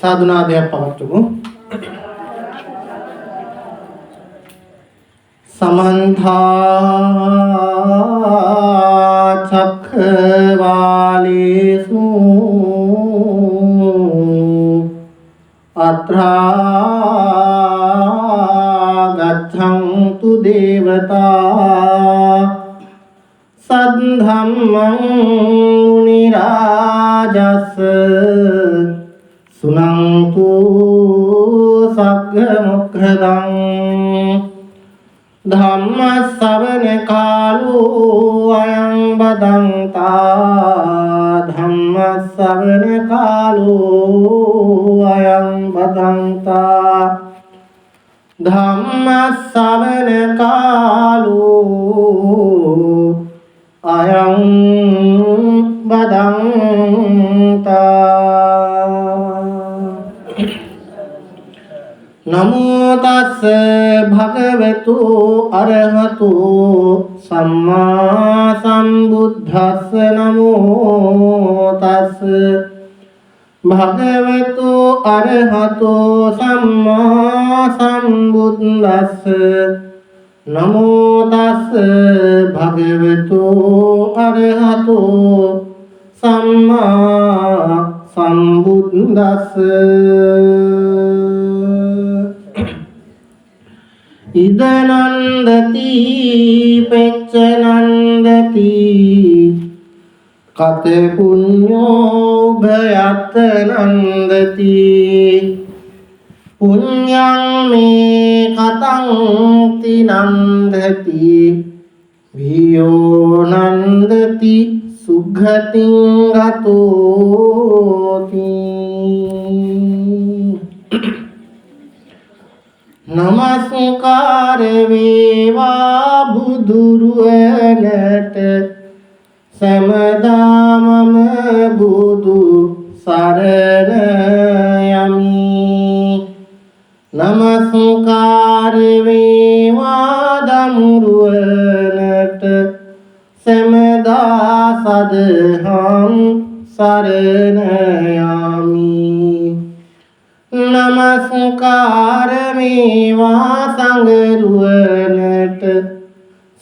සාදුනාදයක් පවත්වමු. සමන්ත චක්ඛවාලේසු අත්‍රා ගච්ඡන්තු දේවතා සද්ධම්මං මුනි රාජස් සුනන්තු සග්ග මොක්ඛදං ධම්ම ශ්‍රවණ කාලෝ අයං බදන්තා ධම්ම ශ්‍රවණ කාලෝ අයං බදන්තා ධම්ම ශ්‍රවණ කාලෝ අයං බදන්තා නමෝ තස්ස භගවතු අරහතු සම්මා සම්බුද්දස්ස නමෝ තස්ස භගවතු අරහතු සම්මා සම්බුද්දස්ස නමෝ තස්ස භගවතු අරහතු සම්මා සම්බුද්දස්ස ඉදනන්දති පෙච්චනන්දති කත පුඤ්ඤෝ භයත් නන්දති පුඤ්ඤං මේ කතං තිනන්දති වියෝ නන්දති සුග්ගතින් ගතෝති නමස්කාර වේවා බුදුරුවනට සමදා මම බුදු සරණ යමි නමස්කාර වේවා දමුරුවනට සමදා සදහම් සරණ යමි නමස්කාර වේවා සංඝරුවනට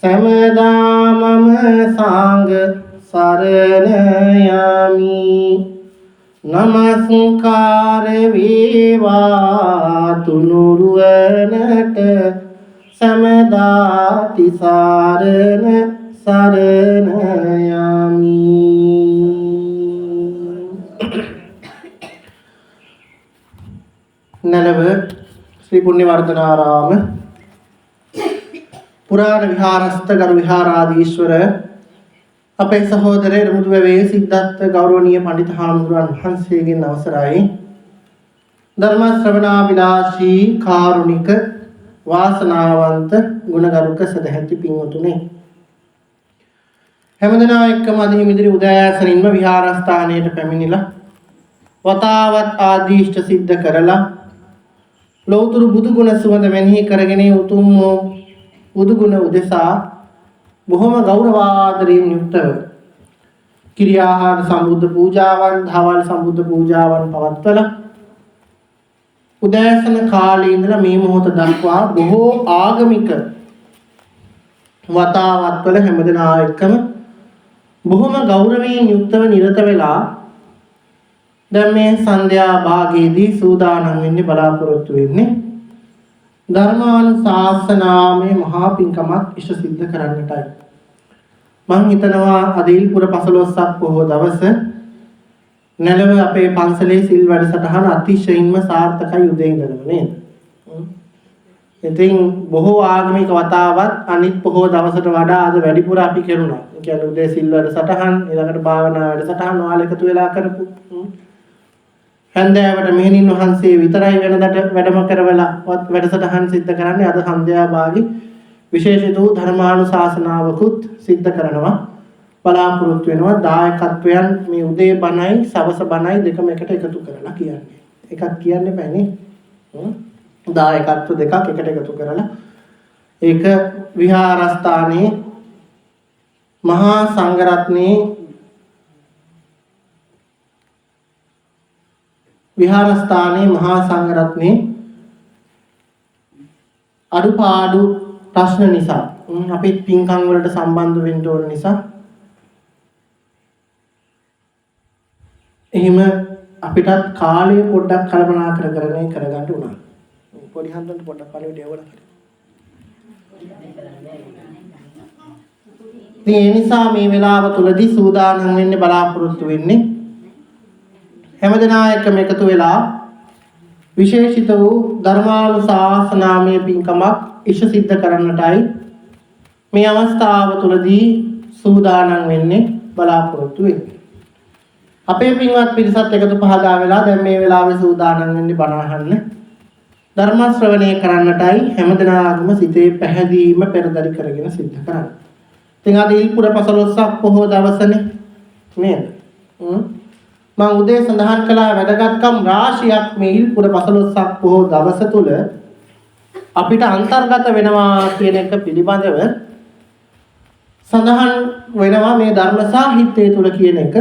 සමදා මම සංඝ සරණ යමි නමස්කාර වේවා තුනුරුවනට සමදා තිසරණ සරණ යමි නලව ශ්‍රී පුණ්‍යවර්ධනාරාම පුරාණ විහාරස්ත ගරු විහාරාධීශ්වර අපේ සහෝදරේ මුදුවේ සිද්ධාර්ථ ගෞරවනීය පඬිත හාමුදුරන් වහන්සේගෙන් අවසරයි ධර්ම ශ්‍රවණාබිලාෂී කාරුණික වාසනාවන්ත ගුණගරුක සදැහැති පින්වතුනි හැමදෙනා එක්කම අද හිමිදිරි උදෑසනින්ම විහාරස්ථානයට පැමිණිලා වතාවත් ආදීෂ්ඨ සිද්ධ කරලා ලෞතුරු බුදු ගුණ සුවඳ මෙනෙහි කරගෙන උතුම් බුදු ගුණ උදෙසා බොහොම ගෞරවාදරයෙන් යුක්තව කිරියාහාර සම්බුද්ධ පූජාවන් ධාවල් සම්බුද්ධ පූජාවන් පවත්වලා උදෑසන කාලේ ඉඳලා මේ මොහොත දක්වා බොහෝ ආගමික වතාවත්වල හැමදෙනා එක්කම බොහොම ගෞරවයෙන් යුක්තව නිරත වෙලා දැන් මේ සන්ධ්‍යා භාගයේදී සූදානම් වෙන්නේ බලාපොරොත්තු වෙන්නේ ධර්මානුශාසනාමය මහා පිංකමක් ඉෂ්ට සිද්ධ කරන්නටයි. මම හිතනවා අද ඉල්පුර 15ක් පොහොව දවස නැලව අපේ පන්සලේ සිල් වැඩසටහන අතිශයින්ම සාර්ථකයි උදේ ඉඳලම නේද? ඉතින් බොහෝ ආගමික වතාවත් අනිත් පොහොව දවසට වඩා අද වැඩිපුර අපි කරුණා. ඒ කියන්නේ උදේ සිල් වැඩසටහන් ඊළඟට භාවනා වැඩසටහන් ඔයාලා එකතු වෙලා කරපු හන්දෑවට මෙහෙණින් වහන්සේ විතරයි වෙනදට වැඩම කරවලා වැඩසටහන් සිද්ධ කරන්නේ අද සන්ධ්‍යා භාගී විශේෂිත වූ ධර්මානුශාසනාවකුත් සිද්ධ කරනවා බලාපොරොත්තු වෙනවා දායකත්වයන් මේ උදේ බණයි සවස බණයි දෙකම එකට එකතු කරලා කියන්නේ. එකක් කියන්න බෑනේ. දායකත්ව දෙකක් එකට එකතු කරලා ඒක විහාරස්ථානයේ මහා සංඝරත්නයේ විහාරස්ථානයේ මහා සංඝරත්නයේ අඩුපාඩු ප්‍රශ්න නිසා අපි පින්කම් වලට සම්බන්ධ වෙන්න ඕන නිසා එහෙම අපිටත් කාලය පොඩ්ඩක් කල්පනා කරගෙන කරගන්න උනා. පොඩි හන්දන්ට පොඩ්ඩක් පළවෙනි ඒවල කරේ. ඒ නිසා මේ වෙලාව තුලදී සූදානම් වෙන්න බලාපොරොත්තු වෙන්නේ හැමදෙනා එක්කම එකතු වෙලා විශේෂිත වූ ධර්මානුශාසනාමය පින්කමක් ඉෂ සිද්ධ කරන්නටයි මේ අවස්ථාව තුලදී සූදානම් වෙන්නේ බලාපොරොත්තු වෙන්නේ. අපේ පින්වත් පිරිසත් එකතු පහදා වෙලා දැන් මේ වෙලාවේ සූදානම් වෙන්නේ බණ අහන්න ධර්ම ශ්‍රවණය කරන්නටයි හැමදෙනාගම සිතේ පැහැදීම පෙරදරි කරගෙන සිද්ධ කරන්නේ. ඉතින් අද ඉල්පුර 15ක් පොහොය දවසනේ නේද? මම උදේ සඳහන් කළා වැදගත්කම් රාශියක් මේ ඉල්පුර 15ක් පොහොය දවස තුල අපිට අන්තර්ගත වෙනවා කියන එක පිළිබඳව සඳහන් වෙනවා මේ ධර්ම සාහිත්‍යය තුල කියන එක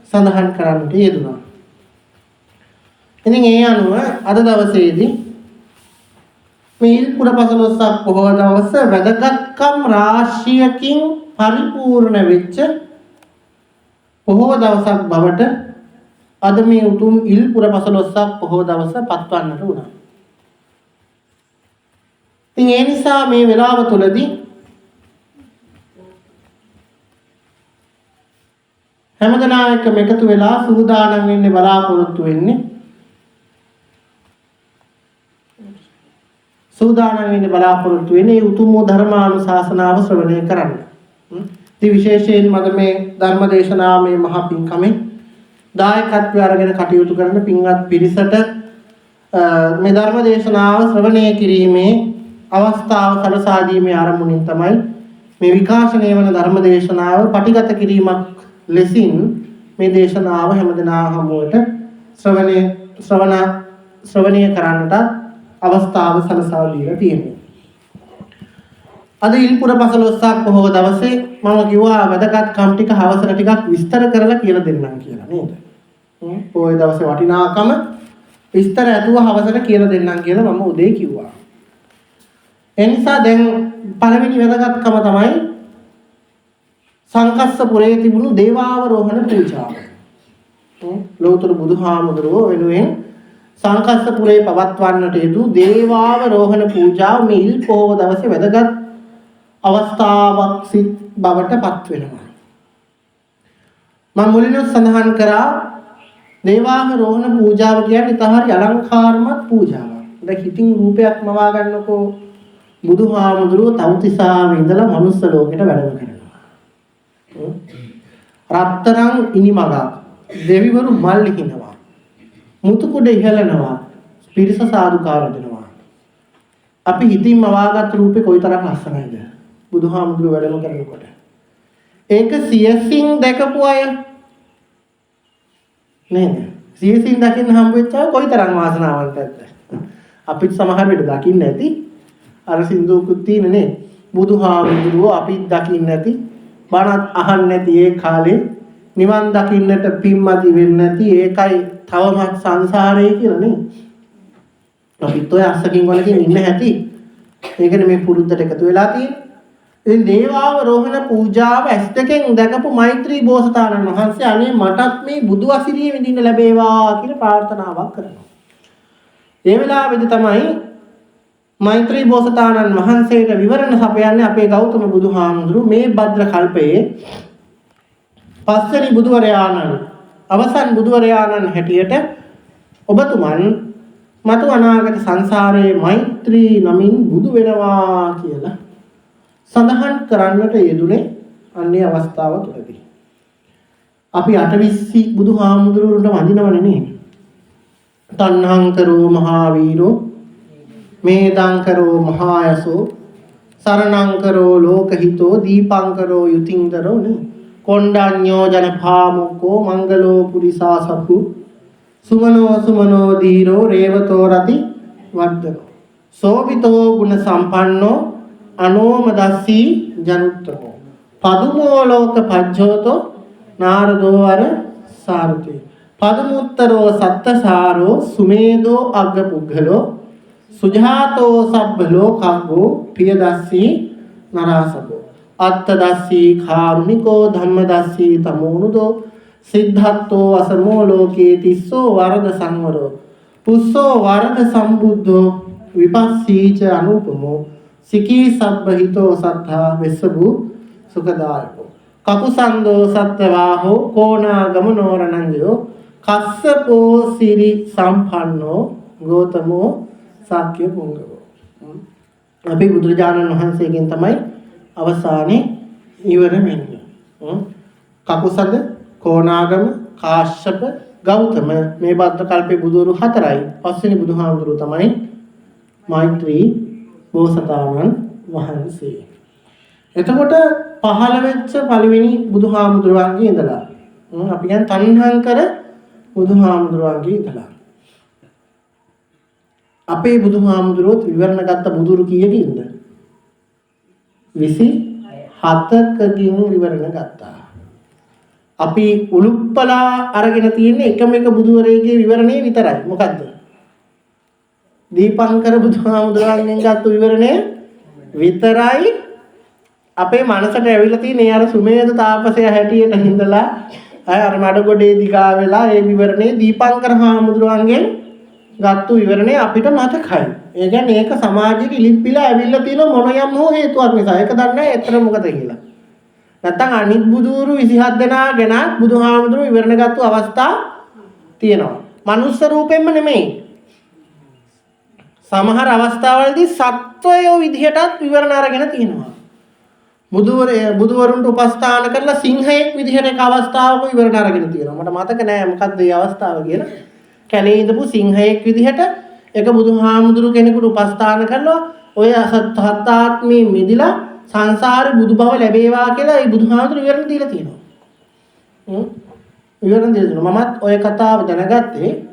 සඳහන් කරන්නට යෙදුණා. ඉතින් ඒ අනුව අද දවසේදී මේ ඉල්පුර 15ක් පොහොය දවස වැදගත්කම් රාශියකින් පරිපූර්ණ වෙච්ච පොහොය දවසක් බවට අද මේ උතුම් ඉල්පුර 15ක් පොහොය දවස පත්වන්නට උනා. ඉතින් ඒ නිසා මේ වෙලාව තුලදී හැමදෙනා එක්කම එකතු වෙලා සූදානම් වෙන්න බලාපොරොත්තු වෙන්නේ මේ උතුම් ධර්මානුශාසනාව ශ්‍රවණය කරන්න. ඉතින් විශේෂයෙන් මම මේ ධර්ම දේශනාවේ මහා පින්කමේ දායකත්වය අරගෙන කටයුතු කරන පින්වත් පිරිසට මේ ධර්ම දේශනාව ශ්‍රවණය කිරීමේ අවස්ථාව සලසා දීමේ ආරම්භණින් තමයි මේ විකාශනය වන ධර්ම දේශනාව පටිගත කිරීමක් ලෙසින් මේ දේශනාව හැමදෙනා හමුවට ශ්‍රවණය කරන්නට අවස්ථාව සලසා දීලා තියෙනවා. අද ඉල්පුර 15ක් පොහොය දවසේ මම කිව්වා වැදගත්කම් ටික හවසට ටිකක් විස්තර කරලා කියලා දෙන්නම් කියලා නේද? පොහොය දවසේ වටිනාකම විස්තර ඇතුව හවසට කියලා දෙන්නම් කියලා මම උදේ කිව්වා. එනිසා දැන් පළවෙනි වැදගත්කම තමයි සංකස්සපුරේ තිබුණු දේවාවරෝහණ පූජාව. ලෝතර බුදුහාමුදුරුවෝ වෙනුවෙන් සංකස්සපුරේ පවත්වන්නට යෙදූ දේවාවරෝහණ පූජාව මේ ඉල් පොහොය දවසේ වැදගත් අවස්ථාවක් සිත් බවට පත් වෙනවා. මම මුලින්ම සඳහන් කරා දේවාවරෝහණ පූජාව කියන්නේ තහරි අලංකාරමත් පූජාවක්. දැන් හිතින් රූපයක් මවා ගන්නකෝ බුදුහාමුදුරුවෝ තව්තිසාවේ ඉඳලා මනුස්ස ලෝකෙට වැඩම කරනවා. රත්තරන් ඉනිමග දෙවිවරු මල් ලිහිනවා. මුතුකුඩ ඉහළනවා. පිරිස සාදුකාර දෙනවා. අපි හිතින් මවාගත් රූපේ කොයිතරම් ලස්සනයිද බුදුහාමුදුරුවෝ වැඩම කරනකොට. ඒක සියසින් දැකපු අය නේද? සියසින් දකින්න හම්බ වෙච්ච අය කොයිතරම් වාසනාවන්තද? අපිත් සමහර වෙලට දකින්න නැති අර සින්දුවකුත් තියෙනනේ බුදුහාමුදුරුවෝ අපිත් දකින්න නැති බණත් අහන්න නැති ඒ කාලේ නිවන් දකින්නට පින්මදි වෙන්නේ නැති ඒකයි තවමත් සංසාරේ කියලා නේ. අපිත් ඔය අස්සකින් වලකින් ඉන්න හැටි. ඒකනේ මේ පුරුද්දට එකතු වෙලා තියෙන්නේ. ඉතින් දේවාවරෝහණ පූජාව ඇස් දෙකෙන් දැකපු මෛත්‍රී බෝසතාණන් වහන්සේ අනේ මටත් මේ බුදු අසිරිය විඳින්න ලැබේවා කියලා ප්‍රාර්ථනාවක් කරනවා. ඒ වෙලාවේදී තමයි මෛත්‍රී බෝසතාණන් වහන්සේට විවරණ සපයන්නේ අපේ ගෞතම බුදුහාමුදුරු මේ භද්‍ර කල්පයේ පස්වෙනි බුදුවරයාණන් අවසන් බුදුවරයාණන් හැටියට ඔබතුමන් මතු අනාගත සංසාරයේ මෛත්‍රී නමින් බුදු වෙනවා කියලා සඳහන් කරන්නට යෙදුනේ අන්නේ අවස්ථාව තුළදී. අපි අටවිස්සි බුදුහාමුදුරුවන්ට වඳිනවනේ නේ. තණ්හංකරෝ මහාවීරෝ මේදංකරෝ මහායසෝ සරණංකරෝ ලෝකහිතෝ දීපංකරෝ යුතින්දරෝ නේ. කොණ්ඩඤ්ඤෝ ජනපාමුකෝ මංගලෝ පුරිසාසපු සුමනෝ දීරෝ රේවතෝ රති වර්ධනෝ සෝවිතෝ ගුණ සම්පන්නෝ අනෝමදස්සී ජනුත්තමෝ පදුමෝ ලෝක පජ්ජෝතෝ නාරදෝ අර සාරතේ පදමුත්තරෝ සත්තසාරෝ සුමේදෝ අග්ගපුග්ගලෝ සුජාතෝ සබ්බලෝ කග්ගෝ පියදස්සී නරාසකෝ අත්තදස්සී කාරුණිකෝ ධම්මදස්සී තමෝනුදෝ සිද්ධාත්තෝ අසමෝ ලෝකේ තිස්සෝ වරද සංවරෝ පුස්සෝ වරද සම්බුද්ධෝ විපස්සීච අනුපමෝ සිකී සබ්බහිතෝ සත්තා වෙස්සබු සුඛදායකෝ කකුසන්දෝ සත්ත්වාහෝ කෝණාගමනෝ රණංජයෝ කස්සපෝ සිරි සම්පන්නෝ ගෝතමෝ සාක්‍ය පුංගවෝ. අපි බුදුරජාණන් වහන්සේගෙන් තමයි අවසානයේ ඉවර වෙන්නේ. කකුසඳ, කෝණාගම, කාශ්‍යප, ගෞතම මේ බද්ද කල්පේ බුදුරු 4යි. පස්වෙනි බුදුහාමුදුරුවෝ තමයි මෛත්‍රී බෝසතාණන් වහන්සේ. එතකොට පහළ වෙච්ච පළවෙනි බුදුහාමුදුරුවන්ගේ ඉඳලා අපි කියන්නේ තණ්හංකර බුදුහාමුදුරුවන්ගේ ඉඳලා අපේ බුදුහාමුදුරුවෝ විවරණ ගත්ත බුදුරු කීයකින්ද? 27කකින් විවරණ ගත්තා. අපි උලුප්පලා අරගෙන තියෙන්නේ එකම එක බුදුවරයෙක්ගේ විවරණේ විතරයි. මොකද්ද? දීපංකර බුදුහාමුදුරුවන්ගෙන් ගත්ත විවරණය විතරයි අපේ මනසට ඇවිල්ලා තියෙන්නේ. අර සුමේද තාපසය හැටියට හිඳලා අර මඩගොඩේ දිගා වෙලා ඒ විවරණේ දීපංකර හාමුදුරුවන්ගෙන් ගත්තු විවරණේ අපිට මතකයි. ඒ කියන්නේ ඒක සමාජයේ ඉලිප්පිලා ඇවිල්ලා තියෙන මොන යම් හෝ හේතුවක් නිසා. ඒක දන්නේ නැහැ එතන මොකද කියලා. නැත්තම් අනිත් බුදුරු 27 දෙනා ගැන බුදුහාමුදුරුවෝ විවරණ ගත්තු අවස්ථා තියෙනවා. මනුස්ස රූපෙන්ම නෙමෙයි. සමහර අවස්ථාවලදී සත්වයෝ විදිහටත් විවරණ අරගෙන තියෙනවා. බුදුවරුන්ට උපස්ථාන කරලා සිංහයෙක් විදිහට එක අවස්ථාවක විවරණ අරගෙන තියෙනවා. මට මතක නෑ මොකක්ද ඒ අවස්ථාව කියලා. කැලේ ඉඳපු සිංහයෙක් විදිහට එක බුදුහාමුදුරු කෙනෙකුට උපස්ථාන කරලා ඔය සත්තාත්මේ මිදිලා සංසාරේ බුදු බව ලැබේවා කියලා ඒ බුදුහාමුදුරු විවරණ දීලා තියෙනවා. විවරණ දීලා තියෙනවා. මමත් ඔය කතාව දැනගත්තේ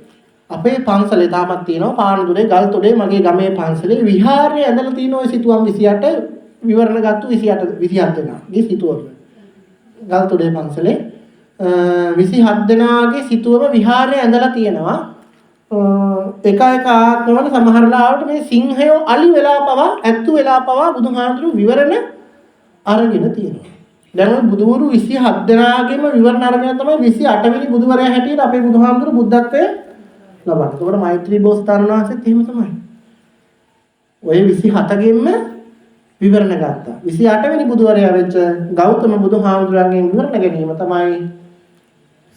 අපේ පන්සලේ තාමත් තියෙනවා පානදුරේ ගල්තොඩේ මගේ ගමේ පන්සලේ විහාරයේ ඇඳලා තියෙන ඔය සිතුවම් 28 විවරණ ගත්තු 27 දෙනාගේ සිතුවම ගල්තොඩේ පන්සලේ 27 දෙනාගේ සිතුවම විහාරයේ ඇඳලා තියෙනවා. එක එක ආත්මවල සමහර ලාවට මේ සිංහයෝ අලි වෙලා පවා ඇත්තු වෙලා පවා බුදුහාමුදුරු විවරණ අරගෙන තියෙනවා. දැන් බුදුවරු 27 දෙනාගේම විවරණ අරගෙන තමයි 28 වෙනි බුදුවරයා හැටියට අපේ බුදුහාමුදුරු බුද්ධත්වයේ ලබන්නේ. ඒකට මෛත්‍රී බෝසතාණන් වහන්සේත් එහෙම තමයි. ඔය 27 ගෙම්ම විවරණ ගත්තා. 28 වෙනි බුදුවරයා වෙච්ච ගෞතම බුදුහාමුදුරන්ගෙන් විවරණ ගැනීම තමයි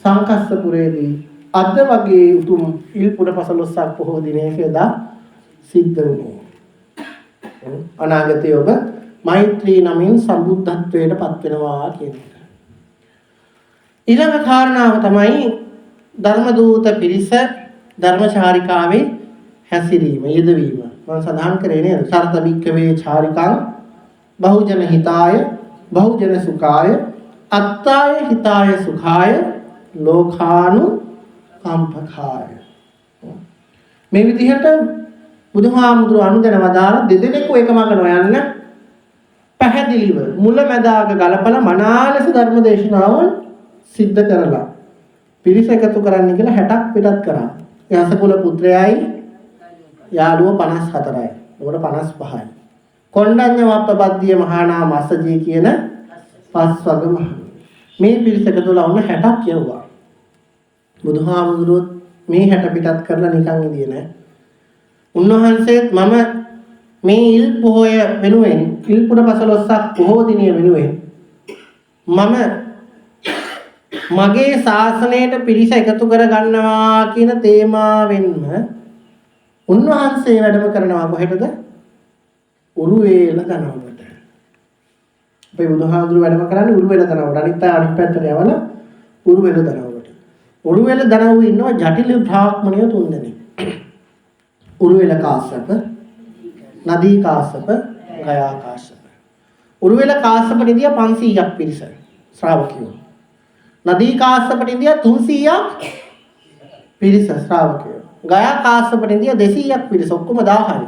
සංකස්සපුරේදී අද වගේ උතුම් ඉල්පුර 15ක් පොහොව දිනයකදා සිද්ධ වුණේ. අනාගතයේ ඔබ මෛත්‍රී නමින් සම්බුද්ධත්වයට පත් වෙනවා කියන එක. ඊළඟ කාරණාව තමයි ධර්ම දූත පිරිස ධර්මචාරිකාවේ හැසිරීම යෙදවීම. මම සඳහන් කරේ නේද? සරත වික්කවේ චාරිකං බහුජන හිතාය බහුජන සුඛාය අත්තාය හිතාය සුඛාය ලෝකානු කම්පකාය. මේ විදිහට බුදුහාමුදුරුවෝ අනුදැන වදාළ දෙදෙනෙකු එක මඟ නොයන්න පැහැදිලිව මුලැමැදාග ගලපලා මනාලෙස ධර්ම දේශනාවන් සිද්ධ කරලා පිරිස එකතු කරන්න කියලා 60ක් පිටත් කරා. යසකුල පුත්‍රයයි යාළුවෝ 54යි. ඒකට 55යි. කොණ්ඩඤ්ඤ වප්පබද්දිය මහානා මස්සජී කියන පස්වග මහ. මේ පිරිස එකතුලා වුණ 60ක් කියවුවා. බුදුහාමුදුරුවෝ මේ 60 පිටත් කරලා නිකන් ඉදියේ නෑ. උන්වහන්සේත් මම මේ ඉල් පොහොය වෙනුවෙන් ඉල්පුර 15ක් පොහෝ දිනිය වෙනුවෙන් මම මගේ ශාසනයට පිරිස එකතු කර ගන්නවා කියන තේමාවෙන්ම උන්වහන්සේ වැඩම කරනවා කොහෙටද? උරුවේල දනවකට. අපේ බුදුහාමුදුරුවෝ වැඩම කරන්නේ උරුවේල දනවකට. අනිත් පැත්තට යවලා උරුවේල දනවකට. උරුවේල දනවුවේ ඉන්නවා ජටිල බ්‍රාහ්මණයෝ 3 දෙනෙක්. උරුවේල කාශ්‍යප, නදී කාශ්‍යප, ගයා කාශ්‍යප. උරුවේල කාශ්‍යපට ඉඳියා 500ක් පිරිස ශ්‍රාවකයෝ. නදී කාශ්‍යපට ඉඳියා 300ක් පිරිස ශ්‍රාවකයෝ. ගයා කාශ්‍යපට ඉඳියා 200ක් පිරිස ඔක්කොම 1000යි.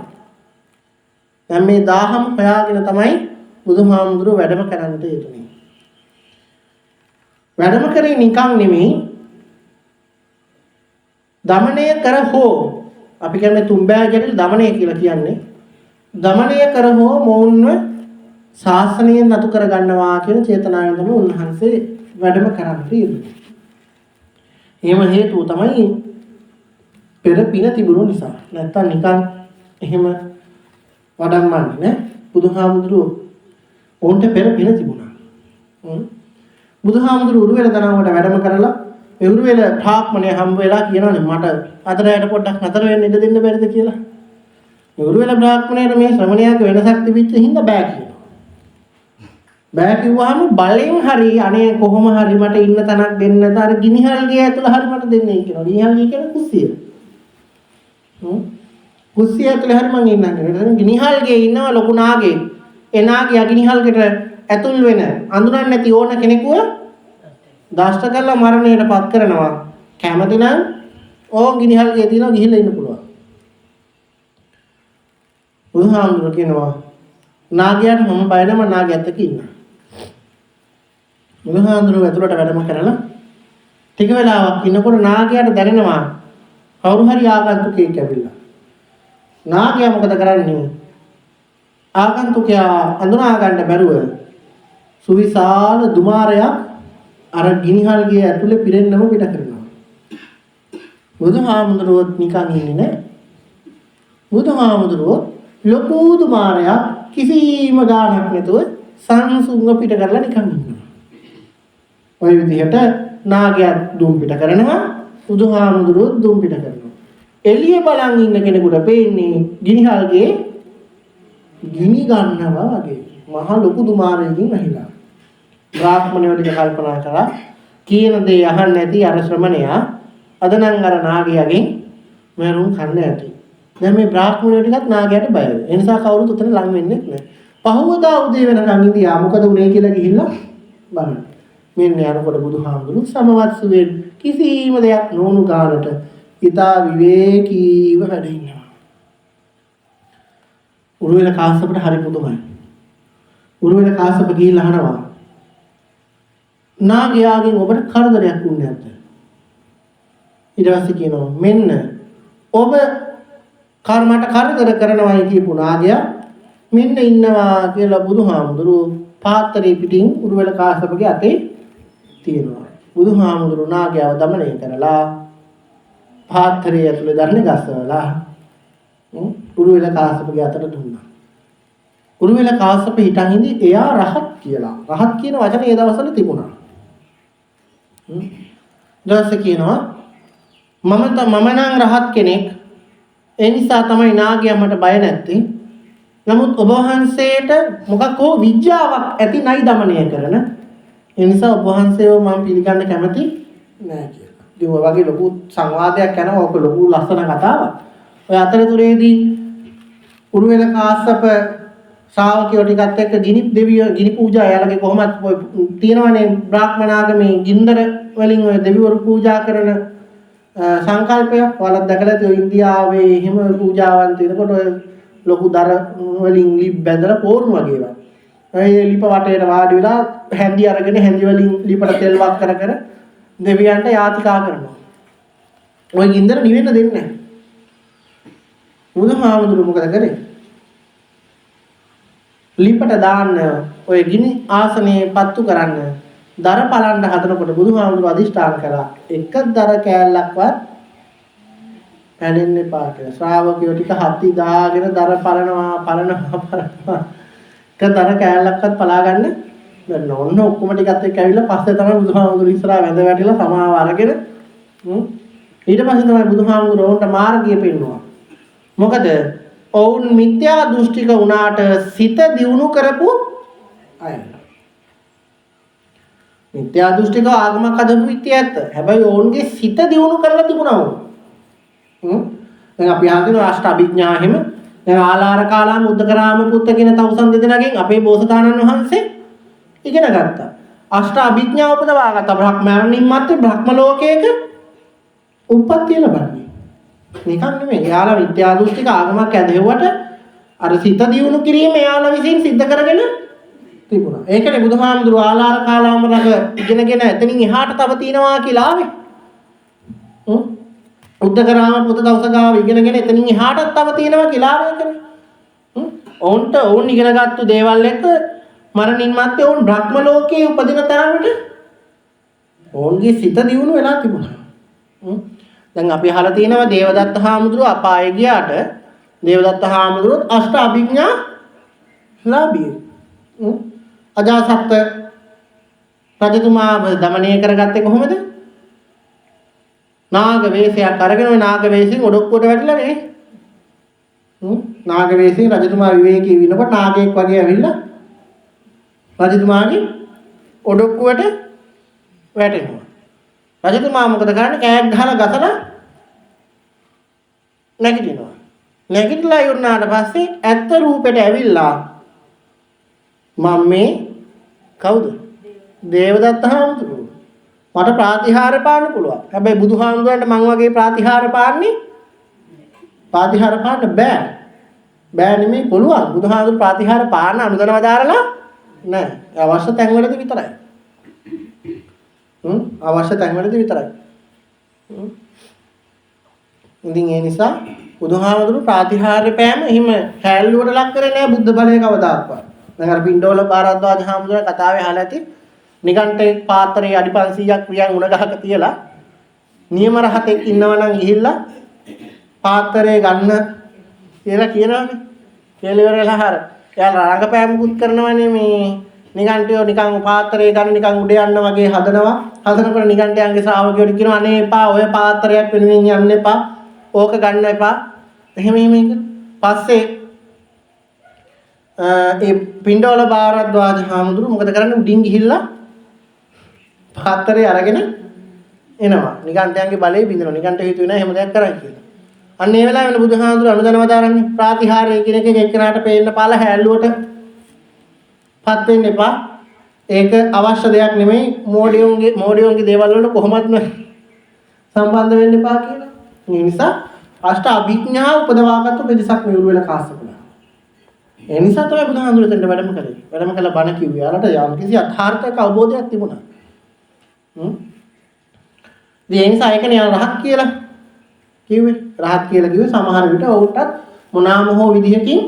දැන් මේ 1000ම හොයාගෙන තමයි බුදුහාමුදුරුවෝ වැඩම කරන්නට යෙදුනේ. වැඩම කරේ නිකන් නෙමෙයි දමනය කර හෝ අපි කියන්නේ තුම්බෑ ගැටළු දමනය කියලා කියන්නේ. දමනය කර හෝ මොවුන්ව ශාසනයෙන් නතු කර ගන්නවා කියන චේතනාවෙන් තමයි උන්වහන්සේ වැඩම කරන්නේ. එහෙම හේතුව තමයි පෙර පින තිබුණු නිසා. නැත්තම් නිකන් එහෙම වඩම්මන්නේ නේ. බුදුහාමුදුරුවෝ ඔවුන්ට පෙර පින තිබුණා. බුදුහාමුදුරුවෝ උරුවෙල දනවට වැඩම කරලා ඒ උරුවෙල භාක්මණය හම්බ වෙලා කියනවානේ මට අතරයට පොඩ්ඩක් නතර වෙන්න ඉඩ දෙන්න බැරිද කියලා. ඒ උරුවෙල භාක්මණයට මේ ශ්‍රමණයාගේ වෙනසක් තිබිච්ච හින්දා බෑ කියනවා. බෑ කිව්වහම බලෙන් හරි අනේ කොහොම හරි මට ඉන්න තැනක් දෙන්න අර ගිනිහල්ගේ ඇතුළ හරි මට දෙන්නයි කියනවා. ගිනිහල්ගේ කියන්නේ කුස්සිය. කුස්සිය ඇතුළේ හරි මං ඉන්නම් කියනවා. ගිනිහල්ගේ ඉන්නවා ලොකු නාගේ. ඒ නාගේ ගිනිහල්ගෙට ඇතුල් වෙන අඳුරන්නේ නැති ඕන කෙනෙකුව දෂ්ට කරලා මරණයට පත් කරනවා. කැමති නම් ඕන් ගිනිහල්ගේ තියනවා ගිහිල්ලා ඉන්න පුළුවන්. බුදුහාමුදුරුවෝ කියනවා නාගයාට මම බය නැහැ මම නාගයත් එක්ක ඉන්නවා. බුදුහාමුදුරුවෝ ඇතුළට වැඩම කරලා ටික වෙලාවක් ඉන්නකොට නාගයාට දැනෙනවා කවුරු හරි ආගන්තුකයෙක් ඇවිල්ලා. නාගයා මොකද කරන්නේ? ආගන්තුකයා අඳුනා ගන්න බැරුව සුවිශාල දුමාරයක් අර ගිනිහල්ගේ ඇතුලේ පිරෙන්නම පිට කරනවා. බුදුහාමුදුරුවෝ නිකන් ඉන්නේ නෑ. බුදුහාමුදුරුවෝ ලොකු දුමාරයක් කිසිම ගාණක් නැතුව සංසුන්ව පිට කරලා නිකන් ඉන්නවා. ඔය විදිහට නාගයා දුම් පිට කරනවා බුදුහාමුදුරුවෝ දුම් පිට කරනවා. එළිය බලන් ඉන්න කෙනෙකුට පේන්නේ ගිනිහල්ගේ ගිනි ගන්නවා වගේ. මහ ලොකු දුමාරයකින් ඇහිලා. බ්‍රාහ්මණයෝ ටික කල්පනා කරා කියන දේ අහන්න නැති අර ශ්‍රමණයා අද නම් අර නාගයාගෙන් මරුන් කන්න ඇති. දැන් මේ බ්‍රාහ්මණයෝ ටිකත් නාගයාට බය වෙනවා. ඒ නිසා කවුරුත් උතන ලං වෙන්නේ නැහැ. පහවදා උදේ වෙනකන් ඉඳියා මොකද උනේ කියලා ගිහිල්ලා බලන්න. මෙන්න යනකොට බුදුහාමුදුරුවෝ සමවත්සුවෙන් කිසිම දෙයක් නොවුණු ගානට ඊතා විවේකීව වැඩ ඉන්නවා. උරුවෙල කාශ්‍යපට හරි පුදුමයි. උරුවෙල කාශ්‍යප ගිහිල්ලා අහනවා නාගයාගෙන් ඔබට කරදරයක් වුණේ නැද්ද? ඊට පස්සේ කියනවා මෙන්න ඔබ කර්මයට කරදර කරනවායි කියපු නාගයා මෙන්න ඉන්නවා කියලා බුදුහාමුදුරුවෝ පාත්‍රයේ පිටින් උරුවෙල කාශ්‍යපගේ අතේ තියෙනවා. බුදුහාමුදුරුවෝ නාගයාව දමනය කරලා පාත්‍රයේ ඇතුලේ දරන්නේ ගස්සවලා උරුවෙල කාශ්‍යපගේ අතට දුන්නා. උරුවෙල කාශ්‍යප හිටන් ඉඳි එයා රහත් කියලා. රහත් කියන වචනේ ඒ දවස්වල තිබුණා. ඊට කියනවා මම නම් රහත් කෙනෙක්. ඒ නිසා තමයි නාගයා මට බය නැත්තේ. නමුත් ඔබ වහන්සේට මොකක් හෝ විද්‍යාවක් ඇති නයි දමනය කරන. ඒ නිසා ඔබ වහන්සේව මම පිළිගන්න කැමති නෑ කියලා. ඉතින් ඔය වගේ ලොකු සංවාදයක් යනවා. ඔක ලොකු ලස්සන කතාවක්. ඔය අතරතුරේදී උරුවෙල කාශ්‍යප ශ්‍රාවකයෝ ටිකත් එක්ක ගිනි පූජා යාලගේ කොහොමද තියෙනවනේ බ්‍රාහ්මණාගමේ ගින්දර වලින් ඔය දෙවිවරු පූජා කරන සංකල්පයක් වලක් දැකලා තියෙ ඉන්දියාවේ එහෙම පූජාවන් තියෙනකොට ඔය ලොකු දර වලින් ලිප් බැඳලා පෝර්ණ වගේ ඒවා. ඔය ලිප වටේට වාඩි වෙලා හැන්දි අරගෙන හැන්දි වලින් ලිපට තෙල් වක් කර කර දෙවියන්ට යාතිකා කරනවා. ඔය ගින්දර නිවෙන්න දෙන්නේ නැහැ. බුදුහාමුදුරුවෝ මොකද කරේ? ලිපට දාන්න ඔය ගිනි ආසනයේ පත්තු කරන්න දර පලන්න හදනකොට බුදුහාමුදුරුවෝ අදිෂ්ඨාන කළා එක දර කෑල්ලක්වත් පැලෙන්න එපා කියලා. ශ්‍රාවකයෝ ටික හති දාගෙන දර පලනවා. එක දර කෑල්ලක්වත් පලා ගන්න බැන්න. ඔන්න ඔක්කොම ටිකත් එක්ක ඇවිල්ලා පස්සේ තමයි බුදුහාමුදුරුවෝ ඉස්සරහා වැඳ වැටිලා සමාව අරගෙන ඊට පස්සේ තමයි බුදුහාමුදුරුවෝන්ට මාර්ගය පෙන්වුවා. මොකද ඔවුන් මිත්‍යා දෘෂ්ටික වුණාට සිත දියුණු කරපු අය. මිත්‍යා දෘෂ්ටික ආගමක් හදපු විත්‍ය ඇත්ත. හැබැයි ඔවුන්ගේ සිත දියුණු කරලා තිබුණා වුන්. දැන් අපි අහගෙන අෂ්ට අභිඥා හිම දැන් ආලාර කාලාම උද්දකරාම පුත්ත කියන තවුසන් දෙදෙනාගෙන් අපේ බෝසතාණන් වහන්සේ ඉගෙන ගත්තා. අෂ්ට අභිඥා උපදවා ගත්තා. බ්‍රහ්මයන්ින් මැත්තේ බ්‍රහ්ම ලෝකයක උප්පත්තිය ලබන්නේ. නිකන් නෙමෙයි. යාලා විද්‍යා දෘෂ්ටික ආගමක් ඇදෙව්වට අර සිත දියුණු කිරීම යාලා විසින් සිද්ධ කරගෙන තිබුණා. ඒකනේ බුදුහාමුදුරුවෝ ආලාර කාලාම ළඟ ඉගෙනගෙන එතනින් එහාට තව තියනවා කියලා ආවේ. උද්දකරාම පොත දවසගාව ඉගෙනගෙන එතනින් එහාටත් තව තියෙනවා කිලාවයකනේ. ඔවුන්ට ඔවුන් ඉගෙනගත්තු දේවල් එක්ක මරණින් මත්තේ ඔවුන් බ්‍රහ්ම ලෝකයේ උපදින තරමට ඔවුන්ගේ සිත දියුණු වෙලා තිබුණා. දැන් අපි අහලා තියෙනවා දේවදත්ත හාමුදුරුව අපායේ ගියාට දේවදත්ත හාමුදුරුවෝ අෂ්ට අභිඥා ලාභී. අජාසත් රජතුමා දමනය කරගත්තේ කොහොමද? නාග වේශයක් අරගෙන ওই නාග වේශයෙන් ඔඩොක්කුවට වැටිලා නේ. නාග වේශයෙන් රජතුමා විවේකී විනකොට නාගයෙක් වගේ ඇවිල්ලා රජතුමාගේ ඔඩොක්කුවට වැටෙනවා. රජතුමා මොකද කරන්නේ? කෑග් ගහලා ගසලා නැගිටිනවා. නැගිටලා ඉවරනාට පස්සේ ඇත්ත රූපෙට ඇවිල්ලා මම මේ කවුද? දේවදත්ත හාමුදුරුවෝ. මට ප්‍රාතිහාර පාන්න පුළුවන්. හැබැයි බුදුහාමුදුරන්ට මං වගේ ප්‍රාතිහාර පාන්න බෑ. බෑ නෙමෙයි පුළුවන්. බුදුහාමුදුරු ප්‍රාතිහාර පාන්න අනුදැනව දාරලා නෑ. අවශ්‍ය තැන්වලදී විතරයි. අවශ්‍ය තැන්වලදී විතරයි. ඉතින් ඒ නිසා බුදුහාමුදුරු ප්‍රාතිහාර පෑම එහෙම හැල්ලුවට ලක් කරේ නෑ බුද්ධ බලය කවදාවත්. දැන් අර පින්ඩෝල බාරද්වාජ හාමුදුරුවෝ කතාවේ අහලා ඇති නිකන්ටේ පාත්‍රයේ අඩි 500ක් වියන් උණ ගහක තියලා නියම රහතෙක් ඉන්නවනම් ගිහිල්ලා පාත්‍රය ගන්න කියලා කියනවානේ. කියලා ඉවරලා හර. එයාලා රංගපෑමකුත් කරනවානේ මේ නිකන්ටයෝ නිකන් පාත්‍රය ගන්න නිකන් උඩ යන්න වගේ හදනවා. හදනකොට නිකන්ටයන්ගේ ශ්‍රාවකයෝට කියනවා අනේ එපා ඔය පාත්‍රයක් වෙනුවෙන් යන්න එපා. ඕක ගන්න එපා. එහෙම පස්සේ ඒ පින්ඩෝල බාරද්වාජ හාමුදුරුවෝ මොකද කරන්නේ? උඩින් ගිහිල්ලා පාත්‍රය අරගෙන එනවා. නිකන්ටයන්ගේ බලය බින්දනවා. නිකන්ට හිතුවේ නෑ එහෙම දෙයක් කරයි කියලා. අන්න ඒ වෙලාවෙ බුදුහාමුදුරුවෝ අනුදැනව දාරන්නේ ප්‍රාතිහාරය කියන එක එක්කෙනාට පේන්න පාලා හැල්ලුවට පත් වෙන්න එපා. ඒක අවශ්‍ය දෙයක් නෙමෙයි. මෝඩියෝන්ගේ දේවල් වලට කොහොමත්ම සම්බන්ධ වෙන්න එපා කියලා. ඒ නිසා අෂ්ට අභිඥා උපදවාගත්තු පිරිසක් නියුල් වෙලා කාස්සකුණා. ඒ නිසා තමයි බුදුහාමුදුරුවෝ දෙන්න වැඩම කළේ. වැඩම කළා බණ කිව්වේ. යාලට යම්කිසි අර්ථාර්ථක අවබෝධයක් තිබුණා. ඒ නිසා ඒකනේ යාල රහත් කියලා කිව්වේ. රහත් කියලා කිව්වේ සමහර විට ඔවුන්ටත් මොනාම හෝ විදිහකින්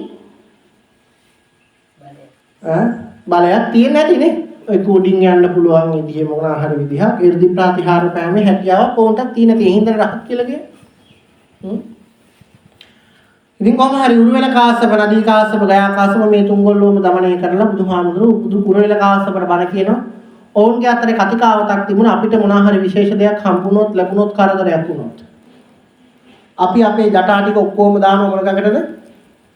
බලයක් තියෙන්නේ නැතිනේ. ඒ කුඩින් යන්න පුළුවන් විදිහ මොනවා හරි විදිහක් 이르දි ප්‍රතිහාර පෑමේ හැකියාවක් ඔවුන්ටත් තියෙන තියෙන හින්දා රහත් කියලා කියන්නේ. ඉතින් කොහොම හරි උරුවෙල කාශ්‍යප නදී කාශ්‍යප ගයා කාශ්‍යප මේ තුන්ගොල්ලෝම දමනය කරලා බුදුහාමුදුරුවෝ උරුවෙල කාශ්‍යපට බණ කියනවා. ඔවුන්ගේ අතරේ කතිකාවතක් තිබුණා අපිට මොනවා හරි විශේෂ දෙයක් හම්බුනොත් ලැබුණොත් කරදරයක් වුණොත්. අපි අපේ ජටා ටික ඔක්කොම දානවා මොන ගඟටද?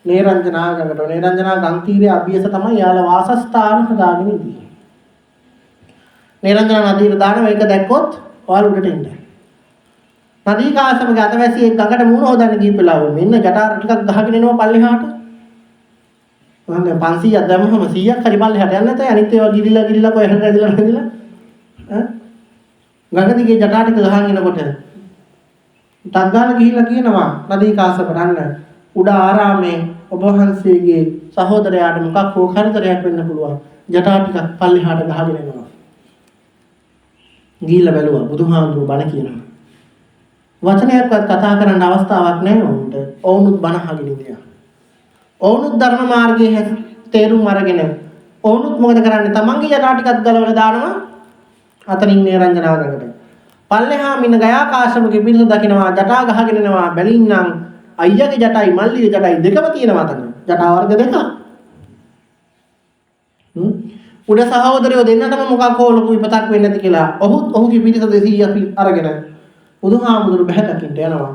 නේරංජනා ගඟට. නේරංජනා ගම් තීරයේ අභියස තමයි යාළ වාසස්ථාන හදාගෙන ඉන්නේ. නේරංජනා නදියට දානවා ඒක දැක්කොත් ඔයාලා උඩට එන්න. නදී කාශ්‍යපගේ අතවැසියෙක් ගඟට මූණ හොදන්න ගිහිපලා මෙන්න ජටා ටිකක් ගහගෙන එනවා පල්ලෙහාට. මම 500ක් දැම්මම 100ක් හරි පල්ලෙහාට යන්න නැතයි අනිත් ඒවා ගිලිලා කොහෙන්ද ඇදලා නැදිලා ගඟ දිගේ ජටා ටික ගහන් එනකොට ටක් ගාලා ගිහිල්ලා කියනවා නදී කාශ්‍යපට අන්න උඩ ආරාමේ ඔබ වහන්සේගේ සහෝදරයාට මොකක් හෝ කරදරයක් වෙන්න පුළුවන් ජටා ටිකක් පල්ලෙහාට ගහගෙන එනවා. ගිහිල්ලා බැලුවා බුදුහාමුදුරුවෝ බණ කියනවා. වචනයක්වත් කතා කරන්න අවස්ථාවක් නැහැ වුන්ට. ඔවුනුත් බණ අහගෙන ඉඳියා. ඔවුනුත් ධර්ම මාර්ගයේ තේරුම් අරගෙන ඔවුනුත් මොකද කරන්නේ? තමන්ගේ ජටා ටිකක් ගලවලා දානවා අතනින් නේරංජනා ගඟට. පල්ලෙහා මින ගයා කාශ්‍යපගේ පිරිස දකිනවා ජටා ගහගෙන එනවා. බැලින්නම් අයියාගේ ජටයි මල්ලිගේ ජටයි දෙකම තියෙනවා අතන. ජටා වර්ග දෙකක්. උඩ සහෝදරයෝ දෙන්නටම මොකක් හෝ ලොකු විපතක් වෙන්නේ නැති කියලා. ඔහුගේ පිරිස 200 අරගෙන බුදුහාමුදුරු බැහැ දකින්න යනවා.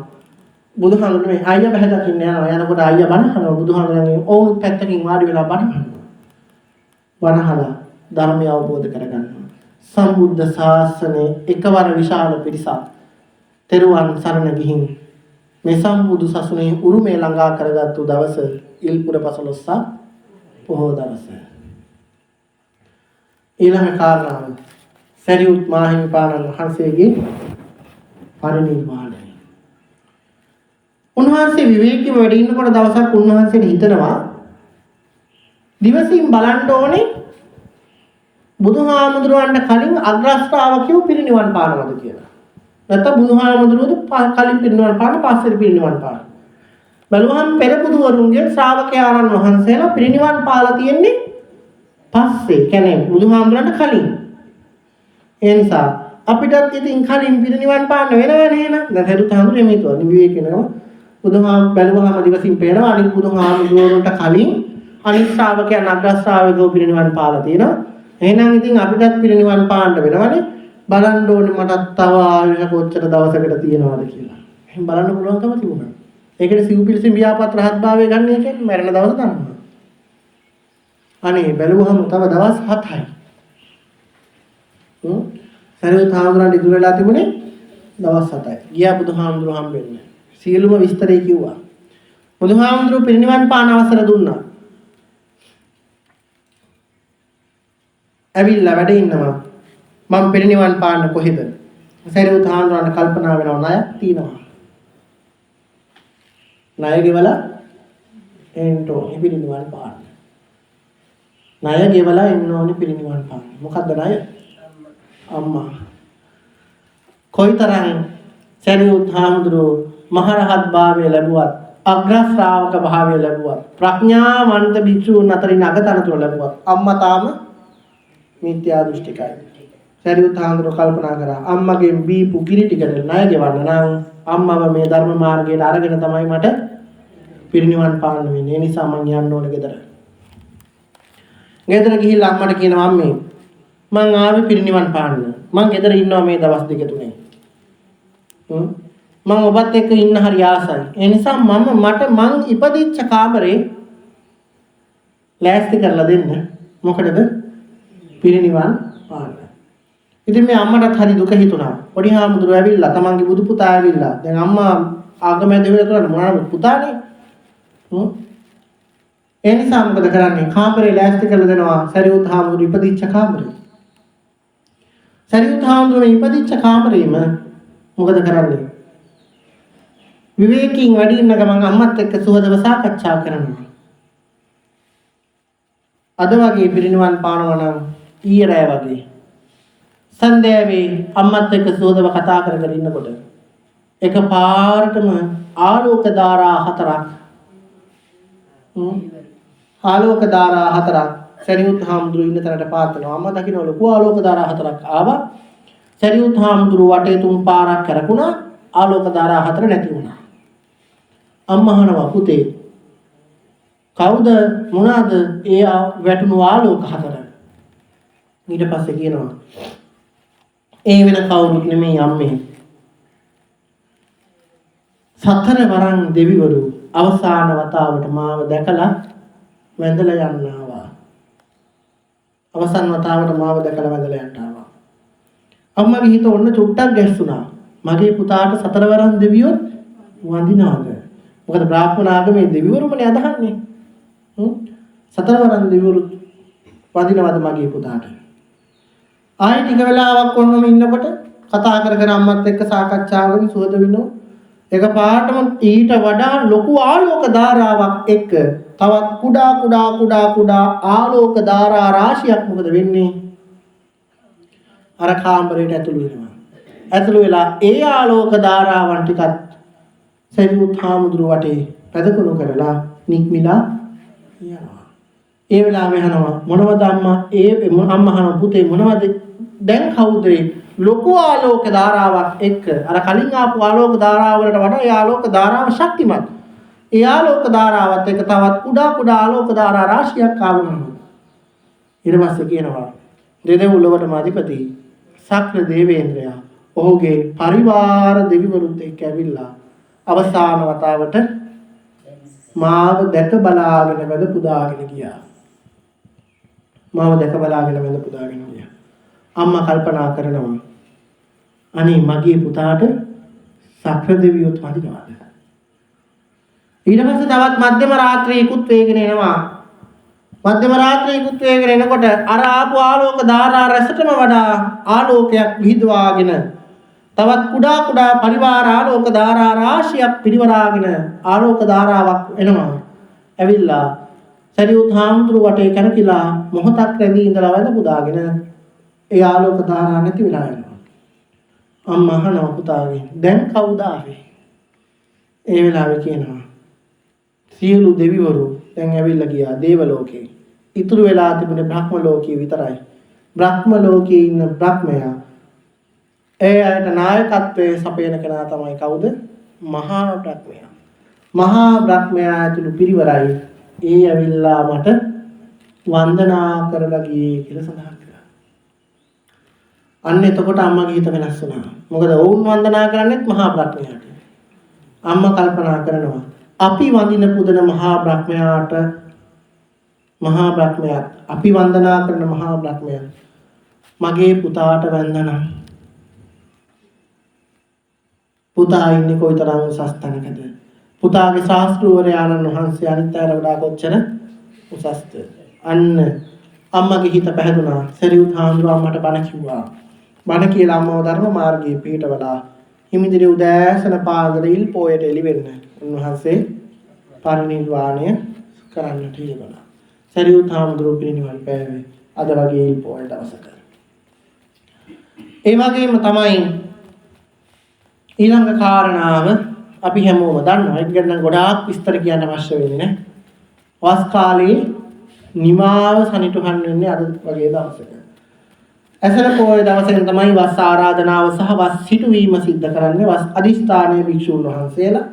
බුදුහාමුදුරු මේ අයියා බැහැ දකින්න යනවා. යනකොට අයියා බණ අහනවා. බුදුහාමුදුරන්ගේ ඔවුන් පැත්තකින් වාඩි වෙලා බණ අහනවා. බණ අහලා ධර්මය අවබෝධ කරගන්නවා. සම්බුද්ධ ශාසනයේ එකවර විශාල පිරිසක් තෙරුවන් සරණ ගිහින් මේ සම්බුදු සසුනේ උරුමේ ළඟා කරගත්තු දවස ඉල්පුර පසළොස්වක පොහොය දවස. ඊළඟ කාරණාව සරියුත් මාහිමිපාණන් වහන්සේගේ පරිනිර්වාණය. උන්වහන්සේ විවේකීව වැඩ ඉන්නකොට දවසක් උන්වහන්සේට හිතනවා දිවසින් බලන්න ඕනේ බුදුහාමුදුරුවන්ට කලින් අග්‍රස්ථාවකයෝ පිරිනිවන් පානවද කියලා. නැත්නම් බුදුහාමුදුරුවෝ කලින් පිරිනිවන් පාන පස්සේ පිරිනිවන් පාන. බලුවහම පෙර බුදුවරුන්ගේ ශ්‍රාවකයන්න් වහන්සේලා පිරිනිවන් පාලා තියෙන්නේ පස්සේ. කියන්නේ බුදුහාමුදුරන්ට කලින්. ඒ නිසා අපිටත් ඉතින් කලින් පිරිනිවන් පාන්න වෙනවනේ නේද? දැන් හේතුහාමුදුරුවෝ මේ තුන විවේක වෙනවා. බුදුහාම බැලුවහම දිවසින් පේනවා අනිත් බුදුහාමුදුරුවන්ට කලින් අනිත් ශ්‍රාවකයන් අග්‍ර ශ්‍රාවකයෝ පිරිනිවන් පාලා තියෙනවා. එහෙනම් ඉතින් අපිටත් පිරිනිවන් පාන්න වෙනවනේ. බලන්න ඕනේ මටත් තව ආයුෂ කොච්චර දවසකට තියෙනවද කියලා. එහෙනම් බලන්න පුළුවන්කම තිබුණා. ඒකට සිව්පිලිසින් ව්‍යාපත් රහත් භාවය ගන්න එකෙන් මරණ දවස ගන්නවා. අනේ බැලුවහම තව දවස් 7යි. සරියුත් හාමුදුරන් ඉදිරි වෙලා තිබුණේ දවස් 7යි. ගියා බුදුහාමුදුරුවෝ හම්බෙන්න. සියලුම විස්තරය කිව්වා. බුදුහාමුදුරුවෝ පිරිනිවන් පාන අවසර දුන්නා. ඇවිල්ලා වැඩ ඉන්නවා. මම පිරිනිවන් පාන්න කොහෙද? සරියුත් හාමුදුරන්ට කල්පනා වෙනවා ණයක් තියෙනවා. ණය ගෙවලා එන්න ඕනේ පිරිනිවන් පාන්න. ණය ගෙවලා එන්න ඕනේ පිරිනිවන් පාන්න. මොකද්ද ණය? අම්මා. කොයිතරම් සරියුත් හාමුදුරුවෝ මහරහත් භාවය ලැබුවත් අග්‍ර ශ්‍රාවක භාවය ලැබුවත් ප්‍රඥාවන්ත භික්ෂූන් අතරින් අගතනතුර ලැබුවත් අම්මා තාම මිත්‍යා දෘෂ්ටිකයි. සරියුත් හාමුදුරුවෝ කල්පනා කරා අම්මගෙන් බීපු කිරි ටිකට ණය ගෙවන්න නම් අම්මව මේ ධර්ම මාර්ගයට අරගෙන තමයි මට පිරිනිවන් පාන්න වෙන්නේ. ඒ නිසා මං යන්න ඕනේ ගෙදර. ගෙදර ගිහිල්ලා අම්මට කියනවා අම්මේ මං ආවේ පිරිනිවන් පාන්න. මං ගෙදර ඉන්නවා මේ දවස් දෙක තුනේ. මම ඔබත් එක්ක ඉන්න හරි ආසයි. ඒ නිසා මං ඉපදිච්ච කාමරේ ලෑස්ති කරලා දෙන්න. මොකටද? පිරිනිවන් පාන්න. ඉතින් මේ අම්මටත් හරි දුක හිතුණා. පොඩි හාමුදුරුවෝ ඇවිල්ලා තමන්ගේ බුදු පුතා ඇවිල්ලා. දැන් අම්මා ආගමෙන් දෙවියන් කරන්නේ මොනවාද පුතානේ? ඒ නිසා මොකද කරන්නේ? කාමරේ ලෑස්ති කරලා දෙනවා සරියුත් හාමුදුරුවෝ ඉපදිච්ච කාමරේ. සරියුත් හාමුදුරුවෝ ඉපදිච්ච කාමරේම මොකද කරන්නේ? විවේකීන් වැඩි ඉන්න ගමන් අම්මත් එක්ක සුහදව සාකච්ඡා කරනවා. අද වගේ පිරිනිවන් පානවා නම් ඊයේ රෑ වගේ සන්ධ්‍යාවේ අම්මත් එක්ක සුහදව කතා කර ඉන්නකොට එකපාරටම ආලෝක ධාරා හතරක් සරියුත් හාමුදුරුවෝ ඉන්න තැනට පාත් වෙනවා. අම්මා දකින්න ලොකු ආලෝක ධාරා හතරක් ආවා. සරියුත් හාමුදුරුවෝ වටේ 3 පාරක් කරකුණා. ආලෝක ධාරා 4 නැති වුණා. අම්මා අහනවා පුතේ කවුද මොනවාද ඒ වැටුණු ආලෝක 4? ඊට පස්සේ කියනවා ඒ වෙන කවුරුත් නෙමෙයි අම්මේ. සතර වරන් දෙවිවරු අවසාන වතාවට මාව දැකලා වැඳලා යන්න ආවා. අවසාන වතාවට මාව දැකලා වැඳලා යන්න ආවා. අම්මගේ හිත ඔන්න චුට්ටක් ගැස්සුණා. මගේ පුතාට සතර වරන් දෙවියෝ වඳිනවද? මොකද බ්‍රාහ්මණ ආගමේ දෙවිවරුමනේ අදහන්නේ. සතර වරන් දෙවිවරු වඳිනවද මගේ පුතාට? ආයෙ ටික වෙලාවක් ඔන්නම ඉන්නකොට කතා කර කර අම්මත් එක්ක සාකච්ඡා කරමින් සුවද විනෝ එකපාරටම ඊට වඩා ලොකු ආලෝක ධාරාවක් එක්ක තවත් කුඩා ආලෝක ධාරා රාශියක් මොකද වෙන්නේ? අර කාමරයට ඇතුළු වෙනවා. ඇතුළු වෙලා ඒ ආලෝක ධාරාවන් ටිකත් සරියුත් හාමුදුරුවෝ වටේ පැදකුණු කරලා නික්මිලා යනවා. ඒ වෙලාවෙ අහනවා මොනවද අම්මා? අම්මා අහනවා පුතේ මොනවද? දැන් කවුද ලොකු ආලෝක ධාරාවක් එක්ක අර කලින් ආපු ආලෝක ධාරාව වලට වඩා ඒ ආලෝක ධාරාව ශක්තිමත්. ඒ ආලෝක ධාරාවත් එක්ක තවත් කුඩා ආලෝක ධාරා රාශියක් ආවම ඊට පස්සේ කියනවා දෙදෙව්ලොවටම අධිපති සක්‍ර දේවේන්ද්‍රයා ඔහුගේ පරිවාර දෙවිවරුත් එක්ක ඇවිල්ලා අවසාන වතාවට මාව දැක බලාගෙන වැඳ පුදාගෙන ගියා. අම්මා කල්පනා කරනවා අනේ මගේ පුතාට සක්‍ර දෙවියොත් වඳිනවද? ඊට පස්සේ තවත් මධ්‍යම රාත්‍රියකුත් වේගෙන එනවා. මධ්‍යම රාත්‍රියකුත් වේගෙන එනකොට අර ආපු ආලෝක ධාරා රැසටම වඩා ආලෝකයක් විහිදුවාගෙන තවත් කුඩා පරිවාර ආලෝක ධාරා රාශියක් පිරිවරාගෙන ආලෝක ධාරාවක් එනවා. ඇවිල්ලා සරියුත් හාමුදුරුවෝ වටේ කැරකිලා මොහොතක් රැඳී ඉඳලා වැඳ පුදාගෙන ඒ ආලෝක ධාරා නැති වෙලා යනවා. අම්මා අහනවා පුතාගෙන් දැන් කවුද ආවේ? ඒ වෙලාවේ කියනවා සියලු දෙවිවරු දැන් ඇවිල්ලා ගියා දේව ලෝකේ. ඉතුරු වෙලා තිබුණේ බ්‍රහ්ම ලෝකේ විතරයි. බ්‍රහ්ම ලෝකේ ඉන්න බ්‍රහ්මයා ඒ අයට නායකත්වයේ සපයන කෙනා තමයි කවුද? මහා බ්‍රහ්මයා. මහා බ්‍රහ්මයා ඇතුළු පිරිවරයි ඒ ඇවිල්ලා මට වන්දනා කරලා ගියේ කියලා සඳහන් කරා. අන්න එතකොට අම්මගේ හිත වෙනස් වුණා. මොකද වුන් වන්දනා කරන්නේත් මහා බ්‍රහ්මයාට. අම්මා කල්පනා කරනවා අපි වඳින පුදන මහා බ්‍රහ්මයාට මහා බ්‍රහ්මයාත් අපි වන්දනා කරන මහා බ්‍රහ්මයා මගේ පුතාට වන්දනා. පුතා ඉන්නේ කොයිතරම් උසස් තැනකද? පුතාගේ ශාස්ත්‍රූවරයාණන් වහන්සේ අනිත් අයට වඩා කොච්චර උසස්ද? අන්න අම්මගේ හිත පැහැදුනා. සරියුත් හාමුදුරුවෝ මට බණ කිව්වා. බණ කියලා අම්මව ධර්ම මාර්ගයේ පිටවලා හිමිදිරි උදෑසන පාන්දර ඉල් පොයට එළි වෙන්න උන්වහන්සේ පරිනිර්වාණය කරන්නට යෙදුණා. සරියුත් හාමුදුරුවෝ පිරිනිවන් පෑවේ අද වගේ ඉල් පොය දවසක. ඒ වගේම තමයි ඊළඟ කාරණාව අපි හැමෝම දන්නවා. ඒක ගැන ගොඩාක් විස්තර කියන්න අවශ්‍ය වෙන්නේ නැහැ. වස් කාලේ නිමාව සනිටුහන් වෙන්නේ අද වගේ දවසක. ඇසළ පොය දවසෙන් තමයි වස් ආරාධනාව සහ වස් සිටුවීම සිද්ධ කරන්නේ. වස් අදිස්ථානීය භික්ෂුන් වහන්සේලා.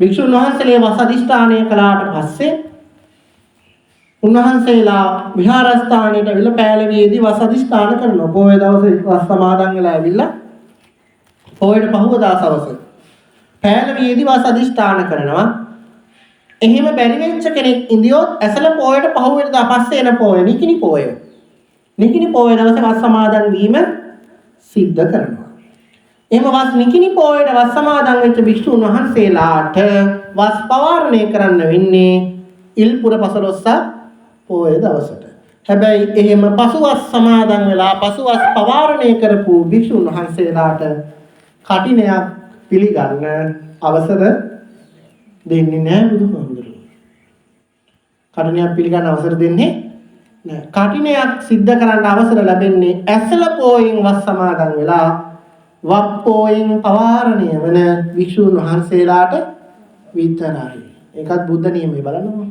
භික්ෂුන් වහන්සේලා වස් අදිස්ථානය කළාට පස්සේ උන්වහන්සේලා විහාරස්ථානයට ඇවිල්ලා පෑලවියේදී වස් අදිස්ථාන කරනවා. පොය දවසේ වස් සමාදන් වෙලා ඇවිල්ලා පොයට පහුවදා සවස පෑලවියේදී වස් අදිස්ථාන කරනවා. එහෙම බැරි වෙච්ච කෙනෙක් ඉඳියොත් ඇසළ පොයට පහුවෙනිදා පස්සේ එන පොය නිකිණි පොය. නිකිණි පොය දවසේ වස් සමාදන් වීම සිද්ධ කරනවා. එහෙම වස් නිකිණි පොයට වස් සමාදන් වෙච්ච භික්ෂුන් වහන්සේලාට වස් පවාරණය කරන්න වෙන්නේ ඉල්පුර පසළොස්වක පොය දවසට. හැබැයි එහෙම පසුවස් සමාදන් වෙලා පසුවස් පවාරණය කරපු භික්ෂුන් වහන්සේලාට කටිනයක් පිළිගන්න අවසර දෙන්නේ නැහැ බුදුහාමුදුරුවෝ. කටිනයක් පිළිගන්න අවසර දෙන්නේ නැහැ. කටිනයක් සිද්ධ කරන්න අවසර ලැබෙන්නේ ඇසළ පොයෙන් වස් සමාදන් වෙලා වප් පොයෙන් පවාරණය වන භික්ෂුන් වහන්සේලාට විතරයි. ඒකත් බුද්ධ නියමයේ බලනවා.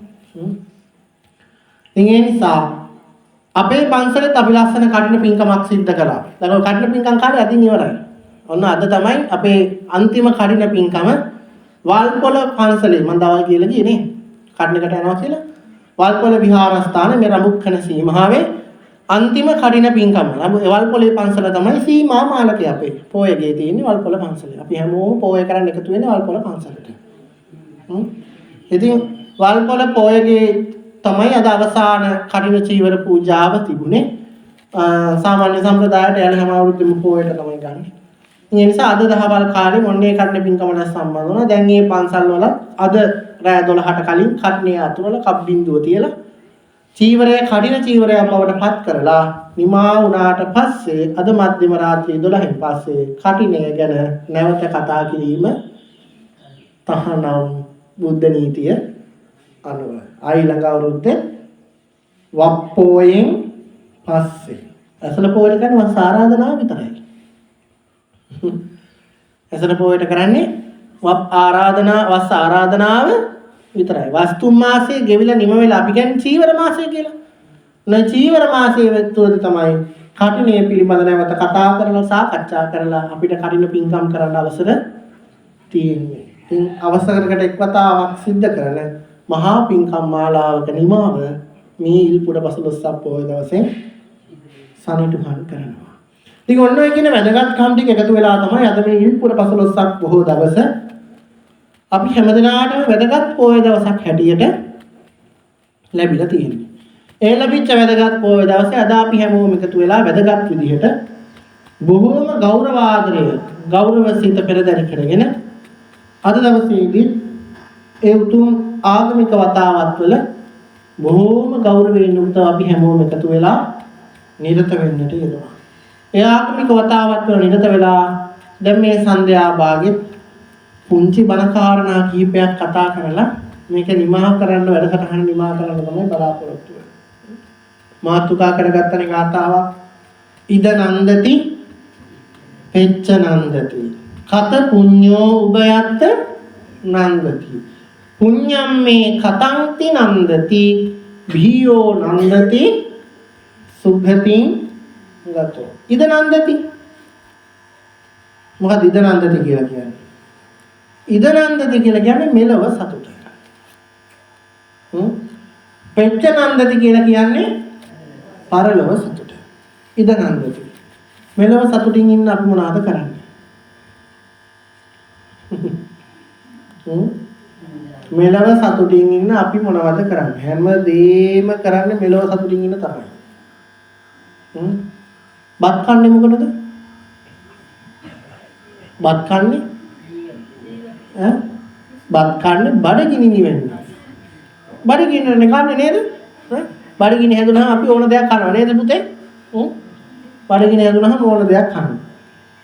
ඒ නිසා අපේ පන්සලෙත් අපි ලස්සන කටින පින්කමක් සිද්ධ කළා. දැන් ඔය කටින පින්කම් කාලේ අදින් ඉවරයි. ඔන්න අද තමයි අපේ අන්තිම කටින පින්කම වල්පොළ පන්සලේ මම දවල් කියලා ගියේ නේ. කටිනකට යනවා කියලා. වල්පොළ විහාරස්ථානයේ මේ රමුක්කන සීමාවේ අන්තිම කටින පින්කම. වල්පොළේ පන්සල තමයි සීමා මාලකය අපේ. පොයගේ තියෙන්නේ වල්පොළ පන්සලේ. අපි හැමෝම පොය කරන්න එකතු වෙන්නේ වල්පොළ පන්සලට. ඉතින් වල්පොළ පොයගේ තමයි අද අවසාන කටින චීවර පූජාව තිබුණේ. සාමාන්‍ය සම්ප්‍රදායට යාල හැම අවුරුද්දෙම පොයට තමයි ගන්න. ඒ නිසා අද දහවල් කාලේ මොන්නේ කටින පින්කමට සම්බන්ධ වුණා. දැන් මේ පන්සල් වල අද රෑ 12ට කලින් කට්නේ අතුරල කප් බින්දුව තියලා චීවරය කඩින චීවරය බවට පත් කරලා නිමා වුණාට පස්සේ අද මධ්‍යම රාත්‍රී 12න් පස්සේ කටිනය ගැන නැවත කතා කිරීම තහනම් බුද්ධ නීතිය අනුව ඊළඟ අවුරුද්දේ වප්පෝයෙන් පස්සේ ඇසළ පොයට කරන වස් ආරාධනාව විතරයි. ඇසළ පොයට කරන්නේ වස් ආරාධනාව විතරයි. වස්තුම් මාසයේ ගෙවිලා නිම වෙලා අපි කියන්නේ චීවර මාසය කියලා. න චීවර මාසයේ වෙද්දී තමයි කටිනේ පිළිබඳ නැවත කතා කරලා සාකච්ඡා කරලා අපිට කටින පින්කම් කරන්න අවසර තියෙන්නේ. ඉතින් අවසරයකට එක්වතාවක් සිද්ධ කරන මහා පින්කම් මාලාවක නිමාව මේ ඉල්පුර පසළොස්වක පොය දවසේ සනිටුහන් කරනවා. ඉතින් ඔන්න ඔය කියන වැදගත්කම් ටික එකතු වෙලා තමයි අද මේ ඉල්පුර පසළොස්වක බොහෝ දවස අපි හැමදෙනාටම වැදගත් පොය දවසක් හැටියට ලැබිලා තියෙනවා. ඒ ලැබිච්ච වැදගත් පොය දවසේ අද අපි හැමෝම එකතු වෙලා වැදගත් විදිහට බොහෝම ගෞරව සිත පෙරදරි කරගෙන අද දවසේදී ඒ උතුම් ආගමික වතාවත් වල බොහෝම ගෞරවයෙන් යුක්තව අපි හැමෝම එකතු වෙලා නිරත වෙන්නට යෙදුණා. ඒ ආගමික වතාවත් වල නිරත වෙලා දැන් මේ සන්ධ්‍යා භාගෙත් පුංචි බණ කාරණා කීපයක් කතා කරලා මේක නිමා කරන්න වැඩසටහන නිමා කරන්න තමයි බලාපොරොත්තු වෙන්නේ. මාතුකා කරගත්තනේ ගාතාවක් ඉද නන්දති පෙච්ච නන්දති. කත පුඤ්ඤෝ උභයත්ත නන්දති. පුඤ්ඤම් මේ කතංති නන්දති. භීයෝ නන්දති සුභතින් ගතෝ. ඉද නන්දති. මොකද ඉද නන්දති කියලා කියන්නේ? ඉද නන්දති කියලා කියන්නේ මෙලව සතුට. පෙච්ච නන්දති කියලා කියන්නේ පරලොව සතුට. ඉද නන්දති. මෙලව සතුටින් ඉන්න අපි මොනවද කරන්නේ? මෙලව සතුටින් ඉන්න අපි මොනවද කරන්නේ? හැමදේම කරන්නේ මෙලව සතුටින් ඉන්න තමයි. බත් කන්නේ මොකටද? බත් කන්නේ බත් කන්නේ බඩගිනි නිවෙන්න. බඩගින්නනේ කන්නේ නේද? බඩගිනි හැදුනහම අපි ඕන දෙයක් කනවා නේද පුතේ? බඩගිනි හැදුනහම ඕන දෙයක් කනවා.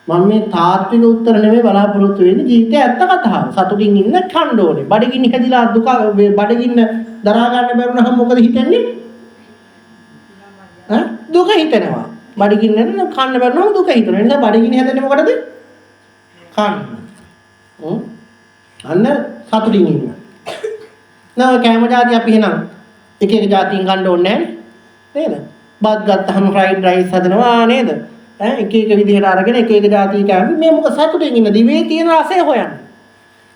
මම මේ තාත්වික උත්තර නෙමෙයි බලාපොරොත්තු වෙන්නේ ජීවිතයේ ඇත්ත කතාව. සතුටින් ඉන්න කන්න ඕනේ. බඩගිනි හැදිලා දුක බඩගින්න දරා ගන්න බැරුණහම මොකද හිතන්නේ? දුක හිතෙනවා. බඩගින්න නම් කන්න බැරුණහම දුක හිතෙනවා. ඒ නිසා බඩගිනි හැදෙන්නේ මොකටද? කන්න. අන්න සතුටින් ඉන්න. නෑ කැම જાති අපි එහෙනම් එක එක જાතියින් ගන්න ඕනේ නේද? බත් ගත්තහම ෆ්‍රයිඩ් රයිස් හදනවා නේද? එක එක විදිහට අරගෙන එක එක જાතිය කෑම මේ මොකද සතුටින් ඉන්න දිවේ තියෙන රසය හොයන්න.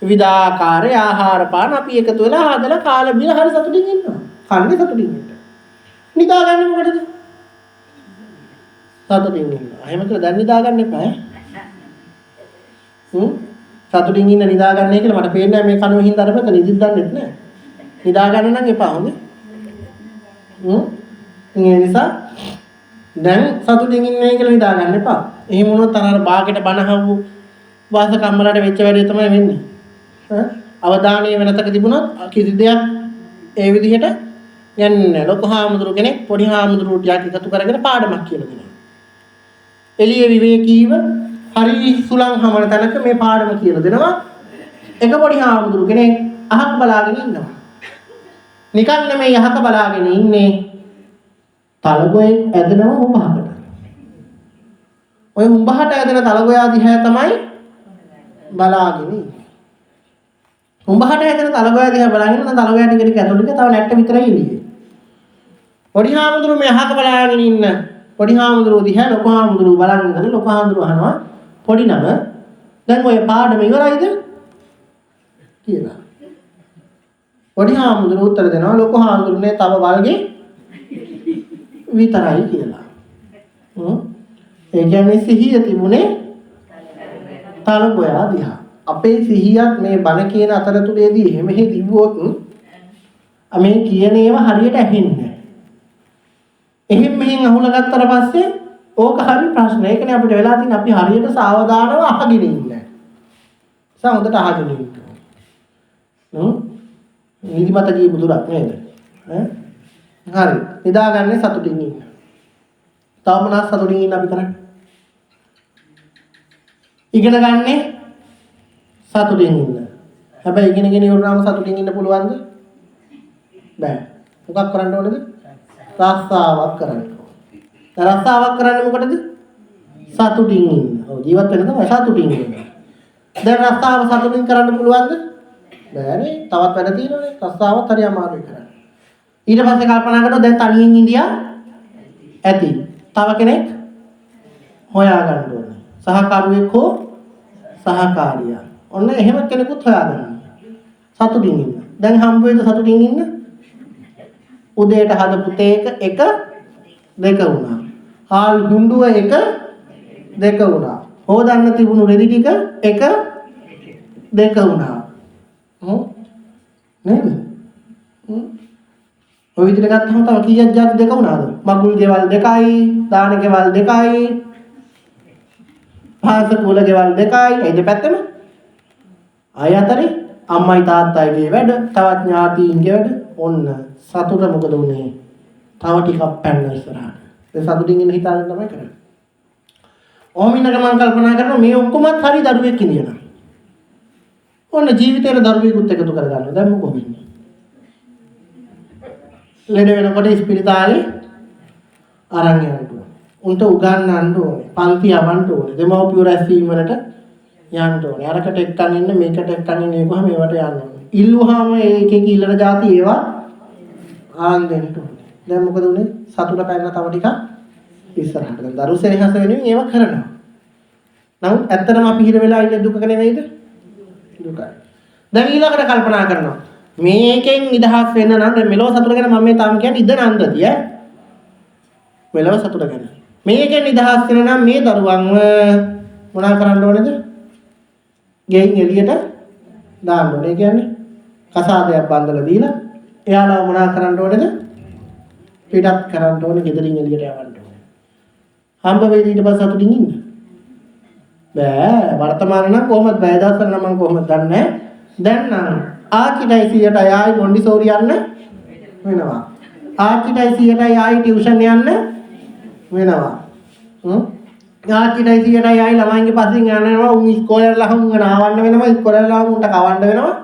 විවිධාකාර ආහාර පාන අපි එකතු වෙලා හදලා කාලා බිලා හරි සතුටින් ඉන්නවා. කන්නේ සතුටින් ඉන්න. නිදාගන්නේ මොකටද? සතුටින් ඉන්න. එහෙම කියලා දැන් නිදාගන්න එපා සතුටින් ඉන්න නිදාගන්නේ කියලා මට පේන්නේ මේ කනුව හින්දා අර මෙතන නිදිද්දන්නෙත් නෑ. නිදාගන්න නම් එපා හොඳේ. ඒ නිසා දැන් සතුටින් ඉන්නේ කියලා නිදාගන්න එපා. එහෙම වුණොත් අර බාගෙට බනහවු වාස කම්මලට වෙච්ච වැඩේ තමයි වෙන්නේ. අවධානයේ වෙනතක තිබුණොත් කිසි දෙයක් ඒ විදිහට යන්නේ ලොකු හාමුදුරු කෙනෙක් පොඩි හාමුදුරුට යක් එකතු කරගෙන පාඩමක් කියලා දෙනවා. එළිය විවේකීව හරි සුලං හමන තැනක මේ පාඩම කියලා දෙනවා. එක පොඩි හාමුදුරු කෙනෙක් අහක් බලාගෙන ඉන්නවා. නිකන් නෙමෙයි අහක බලාගෙන ඉන්නේ. තලගොයේ ඇදෙනවා උඹහකට. ඔය උඹහට ඇදෙන තලගොයා දිහා තමයි බලාගෙන ඉන්නේ. උඹහට ඇදෙන තලගොයා දිහා බලාගෙන ඉන්න තලගොයා ටික ටික ඇතුළට තව නැට්ට විතරයි ඉන්නේ. පොඩි හාමුදුරු මේ අහක බලාගෙන ඉන්න පොඩි හාමුදුරුව දිහා ලොකු හාමුදුරුව බලන් ඉඳලා ලොකු හාමුදුරුව අහනවා පොඩි නම දැන් ඔය පාඩම ඉවරයිද කියලා. පොඩි හාමුදුරුව උත්තර දෙනවා ලොකු හාමුදුරුවනේ තව වල්ගේ විතරයි කියලා. ඒ කියන්නේ සිහිය තිබුණේ තලගොයා දිහා. අපේ සිහියත් මේ බණ කියන අතරතුරේදී එහෙම හිතුවොත් මේ කියන ඒවා හරියට ඇහෙන්නේ. එහෙම මෙහෙන් අහුලා ගත්තට පස්සේ ඕක හරි ප්‍රශ්න. ඒකනේ අපිට වෙලා තියෙන්නේ අපි හරියට සාවධානව අහගෙන ඉන්නේ. හොඳට අහගෙන ඉන්න. නිදිමත ගිය බුදුරක් නේද? හරි. නිදාගන්නේ සතුටින් ඉන්න. තාම නම් සතුටින් ඉන්න අපි කරන්නේ. ඉගෙන ගන්නේ සතුටින් ඉන්න. හැබැයි ඉගෙනගෙන ඉවරනම සතුටින් ඉන්න පුළුවන්ද? බෑ. මොකක් කරන්න ඕනද? රස්සාවක් කරන්න ඕනේ. රස්සාවක් කරන්නේ මොකටද? සතුටින් ඉන්න. ඔව් ජීවත් වෙන්න තමයි සතුටින් ඉන්න. දැන් රස්සාව සතුටින් කරන්න පුළුවන්ද? බෑනේ. තවත් වැඩ තියෙනවනේ. රස්සාවත් හරි අමාරුයි කරන්න. ඊට පස්සේ කල්පනා කරනවා දැන් තනියෙන් ඉඳියා ඇති. තව කෙනෙක් හොයාගන්න ඕනේ. සහකරුවෙක් හෝ සහකාරියක්. ඔන්න එහෙම කෙනෙකුත් හොයාගන්න. සතුටින් ඉන්න. දැන් හම්බ වෙයිද සතුටින් ඉන්න? උදේට හදපු තේක 1 2 වුණා. හාල් හුඬුව 1 2 වුණා. හොදන්න තිබුණු රෙදි ටික 1 2 වුණා. නේද? ඔය විදිහට ගත්තම තව කීයක් જાති දෙක වුණාද? මගුල් ගෙවල් 2යි, දාන ගෙවල් 2යි, පාස කුල ගෙවල් 2යි. ඒ දෙපැත්තම අය අතරේ අම්මයි තාත්තයිගේ වැඩ, තවත් ඥාතීන්ගේ වැඩ. ඔන්න සතුට මොකද උනේ? තව ටිකක් පැන්න ඉස්සරහට. ඒ සතුටින් ඉන්න හිතාගෙන තමයි කරන්නේ. ඔහොම ඉන්නකම මම කල්පනා කරනවා මේ ඔක්කොමත් හරි දරුවෙක් ඉඳියනවා. ඔන්න ජීවිතේට දරුවෙකුත් එකතු කරගන්නවා. දැන් මොකද වෙන්නේ? ලෙඩ වෙනකොට ස්පිරිතාලේ අරන් යනවා. උන්ට උගන්වන්න ඕනේ. පන්ති යවන්න ඕනේ. දෙමව්පියෝ රැස්වීම වලට යන්න ඕනේ. අරකට එක්කන් ඉන්න මේකට එක්කන් ඉන්න ඒකම මේවට යන්න ඕනේ. ඉල්ලුවාම ඒකෙන් ඉල්ලන જાති ඒවා ආන් දෙන්න ඕනේ. දැන් මොකද උනේ? සතුට පැන්න තව ටිකක් ඉස්සරහට. දැන් දරු සෙනෙහස වෙනුවෙන් ඒවා කරනවා. නමුත් ඇත්තටම අපි හිර වෙලා ඉන්නේ දුකක නෙවෙයිද? දුකයි. දැන් ඊළඟට කල්පනා කරනවා. මේකෙන් නිදහස් වෙන්න නම් දැන් මෙලොව සතුට ගැන මම මේ තාම කියන්නේ ඉද නන්දති ඈ. මෙලොව සතුට ගැන. මේකෙන් නිදහස් වෙන්න නම් මේ දරුවන්ව මොනා කරන්න ඕනේද? ගෙයින් එළියට දාන්න ඕනේ. ඒ කියන්නේ කසාදයක් බඳලා දීලා එයාලා මොනා කරන්න ඕනේද? පිටත් කරන්න ඕනේ, ගෙදරින් එළියට යවන්න ඕනේ. හම්බ වෙයි ඊට පස්සේ සතුටින් ඉන්න. බෑ. වර්තමාන නම් කොහොමද බෑ දවසල නම් මම කොහොමද දන්නේ? දැන් නම් ආච්චිටයි සීයටයි ආයි මොන්ඩිසෝරි යන්න වෙනවා. ආච්චිටයි සීයටයි ආයි ටියුෂන් යන්න වෙනවා. ආච්චිටයි සීයටයි ආයි ළමයින්ගේ පස්සෙන් යනවා. උන් ඉස්කෝලේ ලහම් නාවන්න වෙනවා. ඉස්කෝලේ ලහම් උන්ට කවන්න වෙනවා.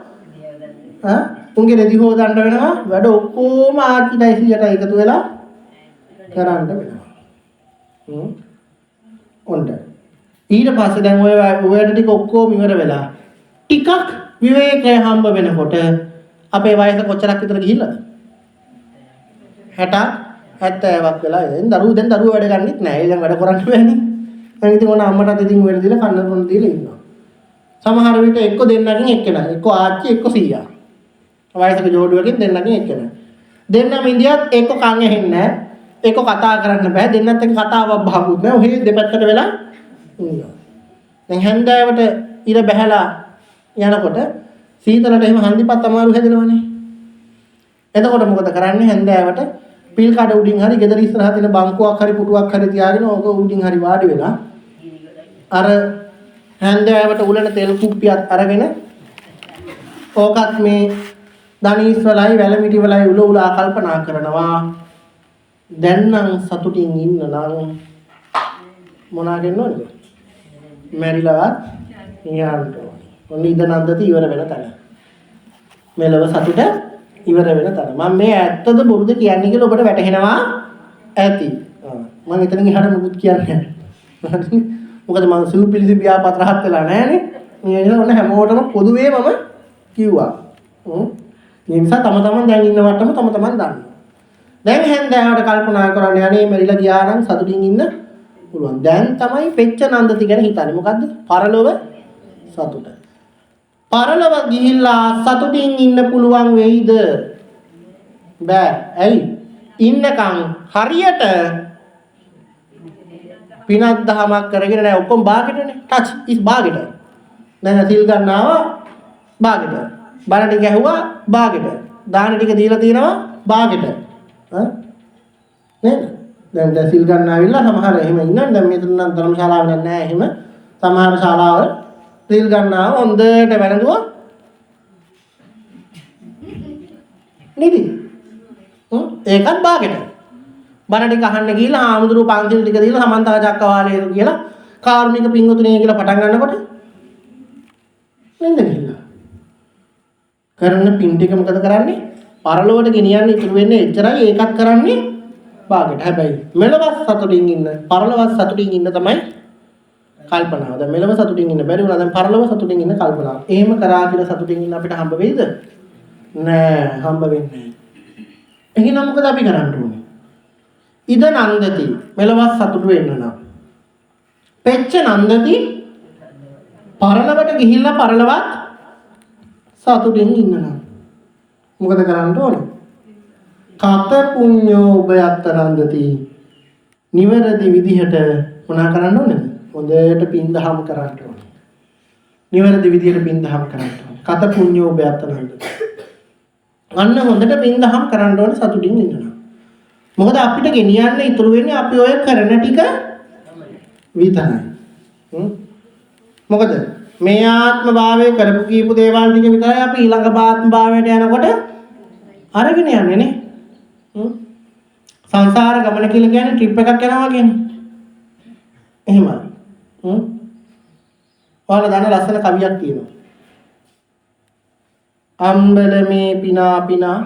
උන්ගේ රෙදි හොදන්න වෙනවා. වැඩ ඔක්කොම ආච්චිටයි සීයටයි එකතු වෙලා කරන්න වෙනවා. ඔන්න ඊට පස්සේ දැන් ඔයයට ටික ඔක්කොම ඉවර වෙලා ටිකක් විවේකය හම්බ වෙනකොට අපේ වයස කොච්චරක් විතර ගිහිල්ලාද? 60 70ක් වෙලා. දැන් දරුවෝ වැඩ ගන්නෙත් නෑ. ඒ දැන් වැඩ කරන්න බෑනේ. දැන් ඉතින් ඕන අම්මටත් ඉතින් වෙල දීලා කන්න බොන්න දීලා ඉන්නවා. සමහර විට එක්ක දෙන්නකින් එක්කෙනා. එක්ක ආච්චි එක්ක සීයා. වයසක ජෝඩුවකින් දෙන්නකින් එක්කෙනා. දෙන්නම ඉඳියත් එක්ක කන් ඇහෙන්නේ නෑ. එක්ක කතා කරන්න බෑ. දෙන්නත් එක්ක කතාවක් බහකුත් නෑ. ඔහේ දෙපැත්තට වෙලා ඉන්නවා. දැන් හැන්දෑවට ඉර බැහැලා යනකොට සීතලට එහෙම හන්දිපත් අමාරු හැදෙනවනේ. එතකොට මොකද කරන්නේ? හැන්දෑවට පිල් කඩ උඩින් හරි ගෙදර ඉස්සරහා තියෙන බංකුවක් හරි පුටුවක් හරි තියාගෙන ඕක උඩින් හරි වාඩි වෙලා අර හැන්දෑවට උලන තෙල් කුප්පියක් අරගෙන ඕකත් මේ දණීස් වලයි වැලමිටි වලයි උල උලා කල්පනා කරනවා. දැන් නම් සතුටින් ඉන්න නම් මොනවා දෙන්න ඕනද? මැරිලවත් නියාන්ට ඔන්න ඉද නන්දති ඉවර වෙන තැන. මෙලව සතුට ඉවර වෙන තැන. මම මේ ඇත්තද බොරුද කියන්නේ කියලා ඔබට වැටහෙනවා ඇති. මම එතනින් එහාට මුකුත් කියන්නේ නැහැ. මොකද මම සූපිලිසි ව්‍යාපත රහත් වෙලා නැහැනේ. මේ නිසා ඔන්න හැමෝටම පොදුවේ මම කිව්වා. මේ නිසා තම තමන් දැන් ඉන්න වට්ටම තම තමන් දන්නවා. දැන් හැන්දෑවට කල්පනා කරන්න යන්නේ මෙරිලා ගියා නම් සතුටින් ඉන්න පුළුවන්. දැන් තමයි පෙච්ච නන්දති ගැන හිතන්නේ. මොකද්ද? පරලොව සතුට. පරලොව ගිහිල්ලා සතුටින් ඉන්න පුළුවන් වෙයිද? බෑ. ඇයි? ඉන්නකම් හරියට පිනක් දහමක් කරගෙන නෑ ඔක්කොම බාගෙටනේ. ටච් ඉස් බාගෙට. දැන් සිල් ගන්නවා බාගෙට. බණ ටික ඇහුවා බාගෙට. දාන ටික දීලා තිනවා බාගෙට. නේද? දැන් සිල් ගන්න ආවිල්ලා සමහර එහෙම ඉන්නවා. දැන් මෙතන නම් ධර්මශාලාව නැහැ එහෙම. සමහර ශාලාවල සිල් ගන්නවා හොඳට වැළඳුවා. නිදි. ඒකත් බාගෙට. බණ ටික අහන්න ගිහිල්ලා ආමුදුරු පන්තිල් ටික දීලා සමන්තා චක්කවාලේ කියලා කාර්මික පින්වතුනේ කියලා පටන් ගන්නකොට නින්ද ගිහිල්ලා. කරන පින් ටික මොකද කරන්නේ? පරලොවට ගෙනියන්න ඉතුරු වෙන්නේ එච්චරයි. ඒකත් කරන්නේ බාගෙට. හැබැයි මෙලොවත් සතුටින් ඉන්න, පරලොවත් සතුටින් ඉන්න තමයි කල්පනාව. දැන් මෙලොව සතුටින් ඉන්න බැරි වුණා. දැන් පරලොව සතුටින් ඉන්න කල්පනාව. එහෙම කරා කියලා සතුටින් ඉන්න අපිට හම්බ වෙයිද? නෑ, හම්බ වෙන්නේ නෑ. එහෙනම් මොකද අපි කරන්න ඕනේ? ඉද නන්දති මෙලොවත් සතුටු වෙන්න නම්. පෙච්ච නන්දති පරලොවට ගිහිල්ලා පරලොවත් සතුටින් ඉන්න නම්. මොකද කරන්න ඕනේ? කත පුඤ්ඤෝ උභයත්ත නන්දති. නිවැරදි විදිහට මොනා කරන්න ඕනේද? හොඳට පින් දහම් කරන්න ඕනේ. නිවැරදි විදිහට පින් දහම් කරන්න ඕනේ. කත පුඤ්ඤෝ උභයත්ත නන්දති. අන්න හොඳට පින් දහම් කරන්න ඕනේ සතුටින් ඉන්න. මොකද අපිට ගෙනියන්න ඉතුරු වෙන්නේ අපි ඔය කරන ටික විතරයි. මොකද මේ ආත්ම භාවයේ කරපු කීප දේවල් ටික විතරයි අපි ඊළඟ ආත්ම භාවයට යනකොට අරගෙන යන්නේ නේ. සංසාර ගමන කියලා කියන්නේ ට්‍රිප් එකක් යනවා වගේනේ. එහෙමයි. ඔයාලා දන්න ලස්සන කවියක් තියෙනවා. අම්බලමේ පිනා පිනා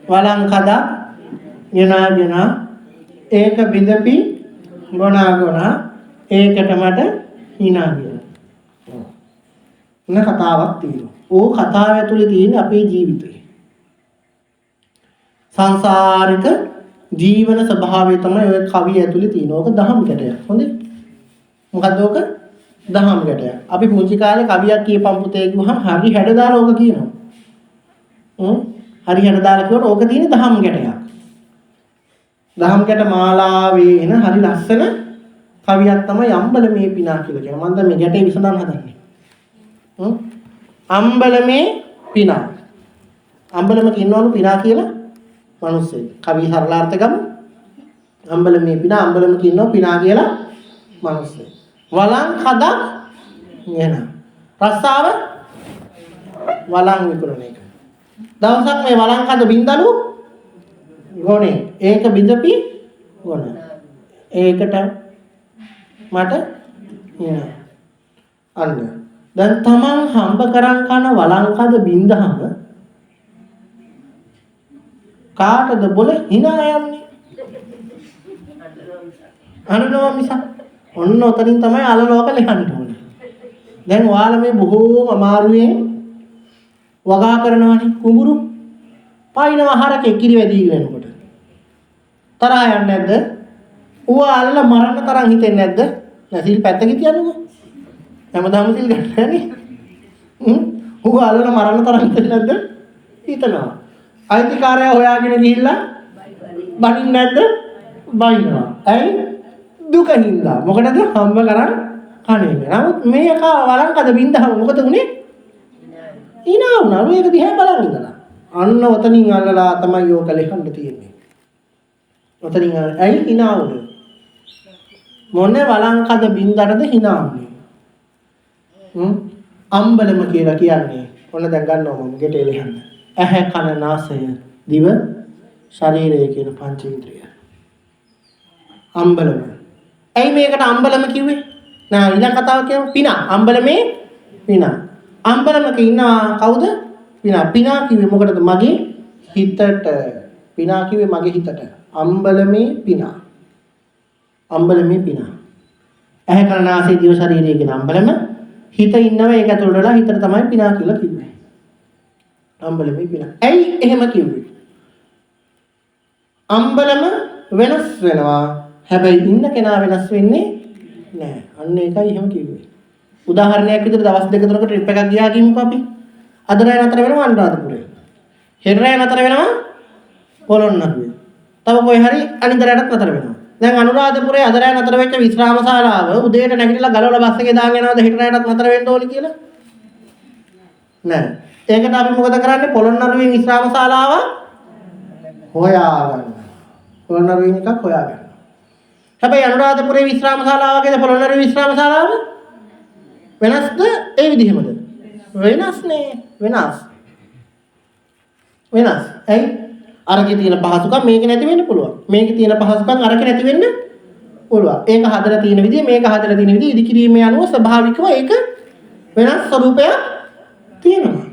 වලං කදා යනා යනා ඒක බිඳපි ගොනා ඒකට මට hina ගියා. කතාවක් තියෙනවා. ඕ කතාව ඇතුලේ තියෙන අපේ ජීවිතේ. සංසාරික ජීවන ස්වභාවය තමයි ඔය කවිය ඇතුලේ තියෙන. ඕක දහම් ගැටයක්. හොඳේ. මොකද්ද ඕක? දහම් ගැටයක්. අපි පුංචි කාලේ කවියක් කියපම් පුතේ කිව්වහම හරි හැඩ දාලා ඕක කියනවා. හරි හැඩ දාලා කියනකොට ඕක තියෙන දහම් ගැටයක්. දහම් ගැට මාලාවේ එන හරි ලස්සන කවියක් තමයි අම්බලමේ පිනා කියලා කියනවා. මම දැන් මේ ගැටේ විසඳන්න හදන්නේ. අම්බලමේ පිනා. අම්බලම කියනවලු පිනා කියලා මිනිස්සෙක්. කවි සරලාර්ථ ගමු. අම්බලමේ පිනා අම්බලම කියනවා පිනා කියලා මිනිස්සෙක්. වලං කදක් එන. රස්සාව වලං විකුණන එක. දවසක් මේ වලං කද බින්දලු ගොනේ. ඒක බින්දපි ගොන. ඒකට මට අන්න දැන් තමන් හම්බ කරන් කන වලංකද බින්දහම කාටද බොල hina යන්නේ අනුනව මිස ඔන්න ඔතනින් තමයි අලලෝක ලියන්න ඕනේ. දැන් ඔයාලා මේ බොහෝම අමාරුවෙන් වගා කරනවනේ කුඹුරු පයින්ව හරකේ කිරි වැදී ඉන්නකොට තරහා යන්නේ නැද්ද? ඔයාලා මරන්න තරම් හිතෙන්නේ නැද්ද? නැසිල් පැත්තක තියන්නකෝ. හැමදාම සිල් ගන්නනේ. ඔයාලා මරන්න තරම් හිතෙන්නේ නැද්ද? හිතනවා. අයිතිකාරයා හොයාගෙන ගිහිල්ලා බනින්නේ නැද්ද? බනිනවා. ඇයි? දුකින්ද. මොකටද? හම්බ කරන් කන්නේ. නමුත් මේක වලංකද බින්දහම මොකද උනේ? hina වුණා. මේක දිහා බලන් ඉඳලා. අන්න ඔතනින් අල්ලලා තමයි යෝක ලෙහන්න තියෙන්නේ. ඔතනින් ඇයි hina වුනේ? මොන්නේ වලංකද බින්දරද hina වුනේ? අම්බලම කියලා කියන්නේ ඔන්න දැන් ගන්නවා මම ගෙටේ ලෙහන්න. ඇහැ කන නාසය දිව ශරීරය කියන පංචේන්ද්‍රිය. අම්බලම. ඇයි මේකට අම්බලම කිව්වේ? නෑ ඊළඟ කතාව කියමු පිනා. අම්බලමේ පිනා. අම්බලමක ඉන්නවා කවුද? පිනා. පිනා කිව්වේ මොකටද? මගේ හිතට. පිනා කිව්වේ මගේ හිතට. අම්බලමේ පිනා. අම්බලමේ පිනා. ඇහැ කන නාසය දිව ශරීරය කියන අම්බලම හිත ඉන්නව ඒක ඇතුළට වෙලා හිතට තමයි පිනා කියලා කිව්වේ. අම්බලමේ පිනා. ඇයි එහෙම කිව්වේ? අම්බලම වෙනස් වෙනවා. හැබැයි ඉන්න කෙනා වෙනස් වෙන්නේ නැහැ. අන්න ඒකයි එහෙම කිව්වේ. උදාහරණයක් විදිහට දවස් දෙක තුනක ට්‍රිප් එකක් ගියා කියමුකෝ අපි. අද රැය නතර වෙනවා අනුරාධපුරේ. හෙට රැය නතර වෙනවා පොළොන්නරුවේ. තව කොයි හරි අනිත් රැයටත් නතර වෙනවා. දැන් අනුරාධපුරේ අද රැය නතර වෙච්ච විශ්‍රාම ශාලාව උදේට නැගිටලා ගලවලා බස් එකේ දාගෙන යනවාද හෙට රැයටත් නතර වෙන්න ඕනි කියලා? නෑ. ඒකට අපි මොකද කරන්නේ? පොළොන්නරුවෙන් විශ්‍රාම ශාලාව හොයාගන්න. පොළොන්නරුවෙන් එකක් හොයාගන්න. හැබැයි අනුරාධපුරේ විශ්‍රාම ශාලාව වගේද පොළොන්නරුවේ විශ්‍රාම ශාලාව වෙනස්ද? ඒ විදිහමද? වෙනස් නේ. වෙනස්. ඇයි? අරකේ තියෙන පහසුකම් මේකේ නැති වෙන්න පුළුවන්. මේකේ තියෙන පහසුකම් අරකේ නැති වෙන්න පුළුවන්. ඒක හදලා තියෙන විදිය මේක හදලා තියෙන විදිය ඉදිකිරීමේ අනුව ස්වභාවිකව ඒක වෙනස් ස්වරූපයක් තියෙනවා.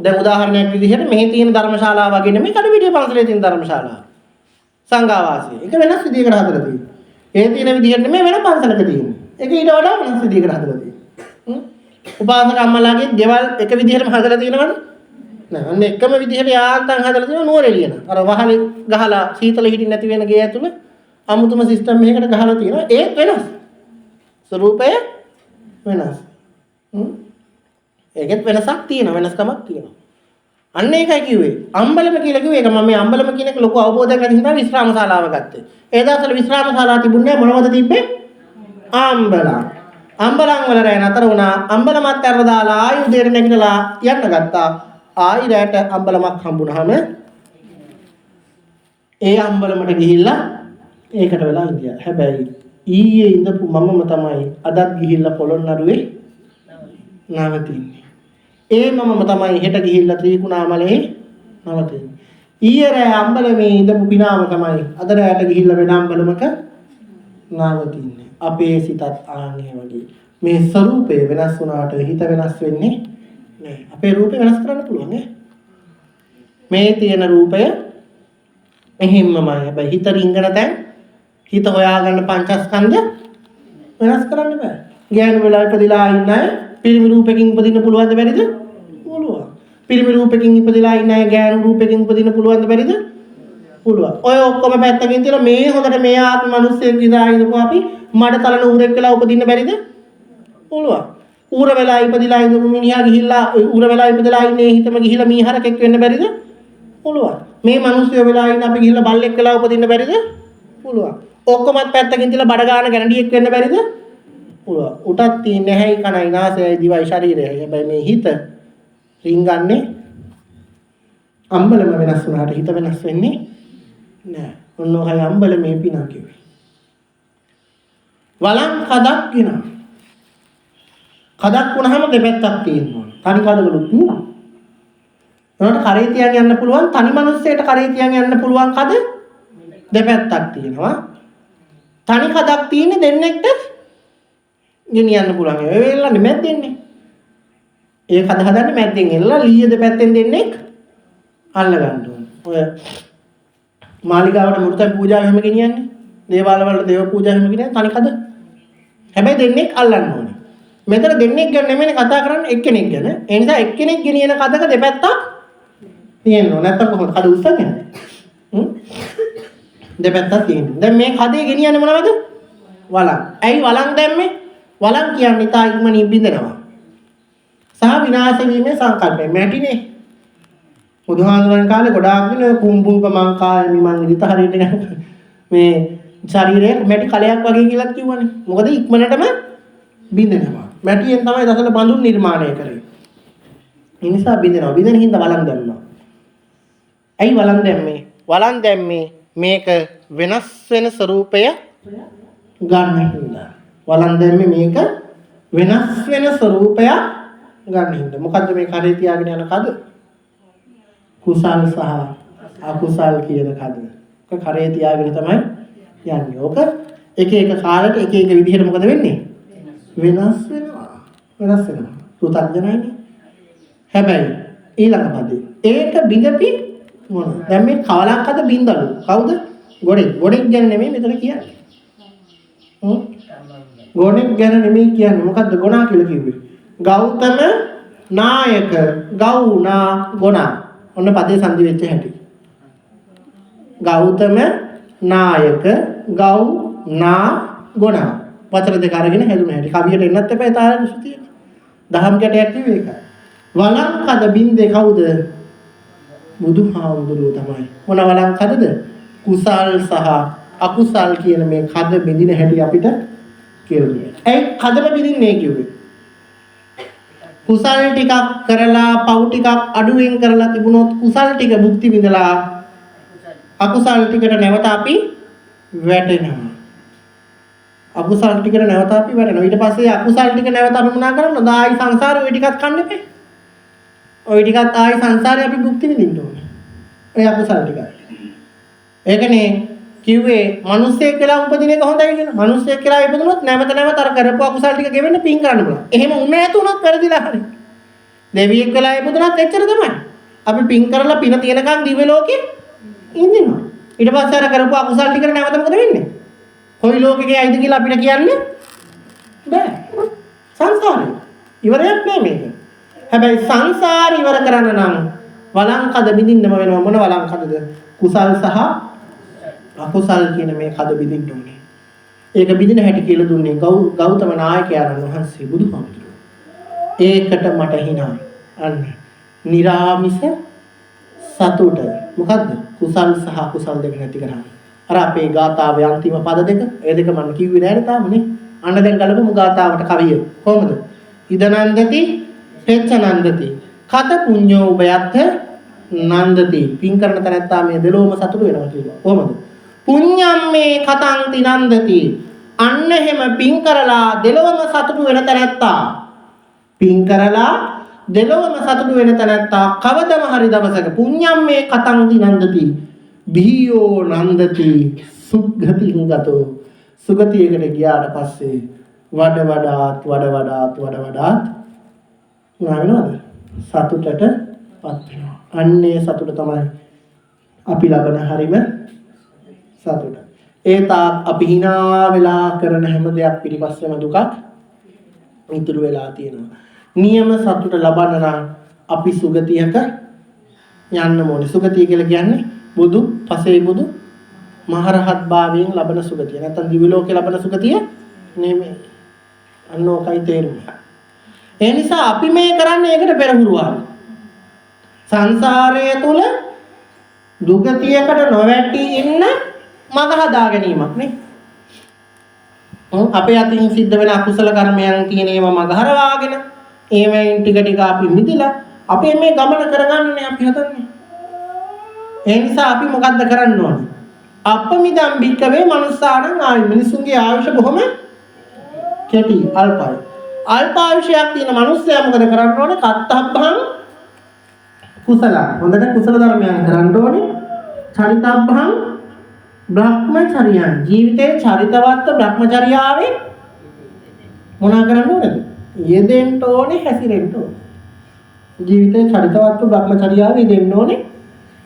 දැන් උදාහරණයක් විදිහට මෙහි තියෙන ධර්මශාලාව වගේ නෙමෙයි කඩවිඩිය පන්සලේ තියෙන ධර්මශාලාව. සංඝාවාසය. ඒක වෙනස් විදියකට හදලා තියෙනවා. ඒ තියෙන විදිහට නෙමෙයි වෙන පන්සලක තියෙන්නේ. ඒක ඊට වඩා වෙනස් විදියකට හදලා තියෙනවා. උපාසක අම්මලාගේ ගෙවල් එක විදිහටම හදලා තියෙනවනේ. නෑ අන්න එකම විදිහට යාන්තම් හදලා තියෙන නුවරඑළියන. අර වහලේ ගහලා සීතල හිටින්න නැති වෙන ගේ ඇතුළේ අමුතුම සිස්ටම් එකකට ගහලා තියෙනවා. ඒක වෙනස්. ස්වරූපය වෙනස්. ඒකෙත් වෙනසක් තියෙනවා. වෙනස්කමක් තියෙනවා. අන්න ඒකයි කිව්වේ. අම්බලම කියලා කිව්වේ ඒක මම මේ අම්බලම කියන එක ලොකු අවබෝධයක් නැති හින්දා විශ්‍රාම ශාලාව ගත්තේ. ඒ දවස්වල විශ්‍රාම ශාලාව තිබුණේ මොනවද තිබ්බේ? අම්බලම්. අම්බලම් වල රැ නතර වුණා. අම්බලමත් අරලා දාලා ආයි උදේට නැගිටලා යන්න ගත්තා. ආයි රැට අම්බලමක් හම්බුනහම ඒ අම්බලමට ගිහිල්ලා ඒකට වෙලා ඉඳියා. හැබැයි ඊයේ ඉඳපු මමම තමයි අදත් ගිහිල්ලා පොළොන්නරුවේ නවතින්නේ. ඒ මමම තමයි හෙට ගිහිල්ලා ත්‍රිකුණාමලේ නවතින්නේ. ඊයේ රෑ අම්බලමේ ඉඳපු පිනාම තමයි අද රෑට ගිහිල්ලා වෙන අම්බලමක නවතින්නේ. අපේ සිතත් ආන්නේ වගේ මේ ස්වરૂපය වෙනස් වුණාට හිත වෙනස් වෙන්නේ නැහැ. අපේ රූපේ වෙනස් කරන්න පුළුවන් නේ. මේ තියෙන රූපය එහෙම්මමයි. හැබැයි හිත රිංගන තැන් හිත හොයාගන්න පංචස්කන්ධ වෙනස් කරන්න බෑ. ගෑනු වෙලා ඉපදිලා ඉන්න අය පිරිමි රූපකින් උපදින්න පුළුවන්ද බැරිද? පුළුවන්. පිරිමි රූපකින් ඉපදිලා ඉන්න අය ගෑනු රූපකින් උපදින්න පුළුවන්ද බැරිද? පුළුවන්. ඔය ඔක්කොම පැත්තකින් තියලා මේ හොඳට මේ ආත්ම මිනිස්සෙක් විඳා ඉඳපුවා අපි මඩ තලන ඌරෙක් වෙලා උපදින්න බැරිද? පුළුවන්. ඌර වෙලා ඉපදිලා ඉඳපු මිනිහා ගිහිල්ලා ඌර වෙලා ඉපදලා ඉන්නේ හිතම ගිහිල්ලා මීහරකෙක් වෙන්න බැරිද? පුළුවන්. මේ මිනිස්සු වෙලා ඉන්න අපි ගිහිල්ලා බල්ලෙක් වෙලා උපදින්න බැරිද? පුළුවන්. ඔක්කොමත් පැත්තකින් තියලා බඩ ගන්න ගැරන්ඩියෙක් වෙන්න බැරිද? පුළුවන්. උටත් තියෙන්නේ ඇයි කනයි නාසයයි දිවයි ශරීරයයි. හැබැයි මේ හිත රින්ගන්නේ අම්බලම වෙනස් වුණාට හිත වෙනස් වෙන්නේ නෑ. ඔන්න ඔහයි අම්බල මේ පිනා කිව්වේ. වලං කදක් කියනවා. කදක් වුණාම දෙපැත්තක් තියෙනවා. තනි කදවලුත් තියෙනවා. උනට කරේ තියන් යන්න පුළුවන් තනි මිනිස්සෙට කරේ තියන් යන්න පුළුවන් කද දෙපැත්තක් තියෙනවා. තනි කදක් තියෙන්නේ දෙන්නෙක්ට ගෙනියන්න පුළුවන්. ඒ වෙලාවට මැද්දෙන්නේ. ඒ කද හදන්නේ මැද්දෙන් එල්ලලා ලීය දෙපැත්තෙන් දෙන්නෙක් අල්ල ගන්න ඕනේ. ඔය මාලිගාවට මුරුතන් පූජාව එහෙම ගෙනියන්නේ. දේවාල වලට දේව පූජා එහෙම ගෙනියන්නේ තනි කද. හැබැයි දෙන්නෙක් අල්ලන්න ඕනේ. මෙතන දෙන්නෙක් ගැන නෙමෙයි කතා කරන්නේ එක්කෙනෙක් ගැන. ඒ නිසා එක්කෙනෙක් ගෙනියන කදක දෙපැත්තක් තියෙනවා. නැත්තම් කොහොමද කඩ උස්සන්නේ? දෙපැත්තක් තියෙනවා. දැන් මේ කඩේ ගෙනියන්නේ මොනවද? වලං. ඇයි වලං දැම්මේ? වලං කියන්නේ තා ඉක්මනින් බින්දනවා. සහ විනාශ වීමේ සංකල්පය. මැටිනේ. බුදුහාමුදුරන් කාලේ ගොඩාක් දින කුම්භුපමං කාය මිමං විදිත හරියට මේ ශරීරයේ මැටි කලයක් වගේ කියලා කිව්වනේ. මොකද ඉක්මනටම බින්දනවා. මැටියෙන් තමයි දසල බඳුන් නිර්මාණය කරේ. ඒ නිසා බින්දනවා. බින්දෙන හින්දා වලං දැම්මා. ඇයි වලං දැම්මේ? වලං දැම්මේ මේක වෙනස් වෙන ස්වરૂපය ගන්න හින්දා. වලං දැම්මේ මේක වෙනස් වෙන ස්වરૂපය ගන්න හින්දා. මොකද්ද මේ කරේ තියාගෙන යන කද? කුසල් සහ අකුසල් කියන කද. ඔක කරේ තියාගෙන තමයි යන්නේ. ඔක එක එක කාලෙට එක එක විදිහට මොකද වෙන්නේ? වෙනස් වෙනවා. වෙනස් වෙනවා. පුතග්ජනයිනේ. හැබැයි ඊළඟ පදේ ඒක බිඳපි මොන? දැන් මේ කවලක් අද බින්දලු. කවුද? ගොඩෙක්. ගොඩෙක් ගැන නෙමෙයි මෙතන කියන්නේ. ගොඩෙක් ගැන නෙමෙයි කියන්නේ. මොකද්ද ගොනා කියලා කිව්වේ? ගෞතම නායක ගෞනා ගොනා. ඔන්න පදේ සංදි වෙච්ච හැටි. ගෞතම නායක ගෞනා ගොනා. වචන දෙක අරගෙන හැදුන හැටි. කවියට එන්නත් එපා ඒ තාරණ සුතිය. දහම් කැටයක් කිව්වේ ඒකයි. වලංකද බින්දේ කවුද? බුදුහාමුදුරුවෝ තමයි. මොන වලංකදද? කුසල් සහ අකුසල් කියන මේ කද බින්දින හැටි අපිට කියලා දුන්නා. ඒ කදම බින්දින්නේ කිව්වේ. කුසල් ටිකක් කරලා පව් ටිකක් අඩුවෙන් කරලා තිබුණොත් කුසල් ටික භුක්ති විඳලා අකුසල් ටිකට නැවත අපි වැටෙනවා. අකුසල් ටිකට නැවත අපි වැටෙනවා. ඊට පස්සේ අකුසල් ටික නැවත අපි මොනා කරනවද? ආයි සංසාරේ ওই ටිකත් කන්න එපේ. ওই ටිකත් ආයි සංසාරේ අපි භුක්ති විඳින්න ඕනේ. ඒ අකුසල් ටික. ඒකනේ කිව්වේ මිනිස්සෙක් කියලා උපදින එක හොඳයි කියලා. මිනිස්සෙක් කියලා ඉපදුනොත් නැවත නැවත අර කරපු අකුසල් ටික ගෙවෙන්න පින් කරන්න පුළුවන්. එහෙම උන්නේ නැතුනොත් වැරදිලා හරි. දෙවියෙක් කියලා ඉපදුනත් එච්චර තමයි. අපි පින් කරලා පින තියනකන් දිව්‍ය ලෝකෙ ඉන්නවා. ඊට පස්සේ අර කරපු අකුසල් ටිකට නැවත මොකද වෙන්නේ? කොයි ලෝකෙකේ ඇයිද කියලා අපිට කියන්න බෑ. සංසාරේ ඉවරයක් නෑ මේක. හැබැයි සංසාර ඉවර කරන්න නම් වලංකද බිඳින්නම වෙනවා. මොන වලංකදද? කුසල් සහ අකුසල් කියන මේ කද බිඳින්න ඕනේ. ඒක බිඳින හැටි කියලා දුන්නේ ගෞතම නායකයන්න් වහන්සේ බුදුහාමුදුරුවෝ. ඒකට මට හිනා. අන්න නිරාමිස සතුට. මොකද්ද? කුසල් සහ අකුසල් දෙක නැති කරන්නේ. අර අපේ ගාථාවේ අන්තිම පද දෙක, ඒ දෙක මම කිව්වේ නෑනේ තාමනේ. අන්න දැන් ගලපමු ගාථාවට කවිය. කොහොමද? ඉදනන්දති පෙච්චනන්දති කත පුඤ්ඤෝ උභයත්ථ නන්දති. පින් කරන තැනත්තා මේ දෙලොවම සතුට වෙනවා කියනවා. කොහොමද? පුඤ්ඤම් මේ කතං තිනන්දති. අන්න එහෙම පින් කරලා දෙලොවම සතුට වෙන තැනත්තා. පින් කරලා දෙලොවම සතුට වෙන තැනත්තා කවදම හරි දවසක පුඤ්ඤම් මේ කතං තිනන්දති. බිහියෝ නන්දති සුග්ගතින් ගතෝ. සුගතියකට ගියාට පස්සේ වඩ වඩාත් මොනවා වෙනවද? සතුටටපත් වෙනවා. අන්නේ සතුට තමයි අපි ලබන හරිම සතුට. ඒ තාක් අපි hina වෙලා කරන හැම දෙයක් පිටිපස්සෙම දුකක් ඉතුරු වෙලා තියෙනවා. නියම සතුට ලබන්න නම් අපි සුගතියක යන්න ඕනේ. සුගතිය කියලා කියන්නේ බුදු, පසේ බුදු, මහරහත් භාවයෙන් ලබන සුගතිය. නැත්නම් දිව්‍ය ලෝකේ ලබන සුගතිය නෙමෙයි. අන්න ඕකයි තේරුම. ඒ නිසා අපි මේ කරන්නේ ඒකට පෙරහුරුවා. සංසාරය තුල දුගතියකට නොවැටි ඉන්න මඟ හදා ගැනීමක් නේ. අපේ අතින් සිද්ධ වෙන අකුසල කර්මයන් තියෙන ඒවා මඟ හරවාගෙන ඒවෙන් ටික ටික අපි මිදලා අපේ මේ ගමන කරගන්නනේ අපි හදන්නේ. ඒ නිසා අපි මොකද්ද කරන්න ඕනේ? අපමිදම් භික්කවේ මනුස්සාණන් ආයු මිනිසුන්ගේ ආයුෂ බොහොම කෙටි අල්පයි. අල්ප ආයුෂයක් තියෙන මිනිස්සයා මොකද කරන්න ඕනේ? කත්තබ්බං කුසල. හොඳට කුසල ධර්මයන් කරන්න ඕනේ. චරිතබ්බං බ්‍රහ්මචර්යයන්. ජීවිතේ චරිතවත් බ්‍රහ්මචර්යාවේ මොනා කරන්න ඕනේද? යෙදෙන්න ඕනේ, හැසිරෙන්න ඕනේ. ජීවිතේ චරිතවත් බ්‍රහ්මචර්යාවේ යෙදෙන්න ඕනේ,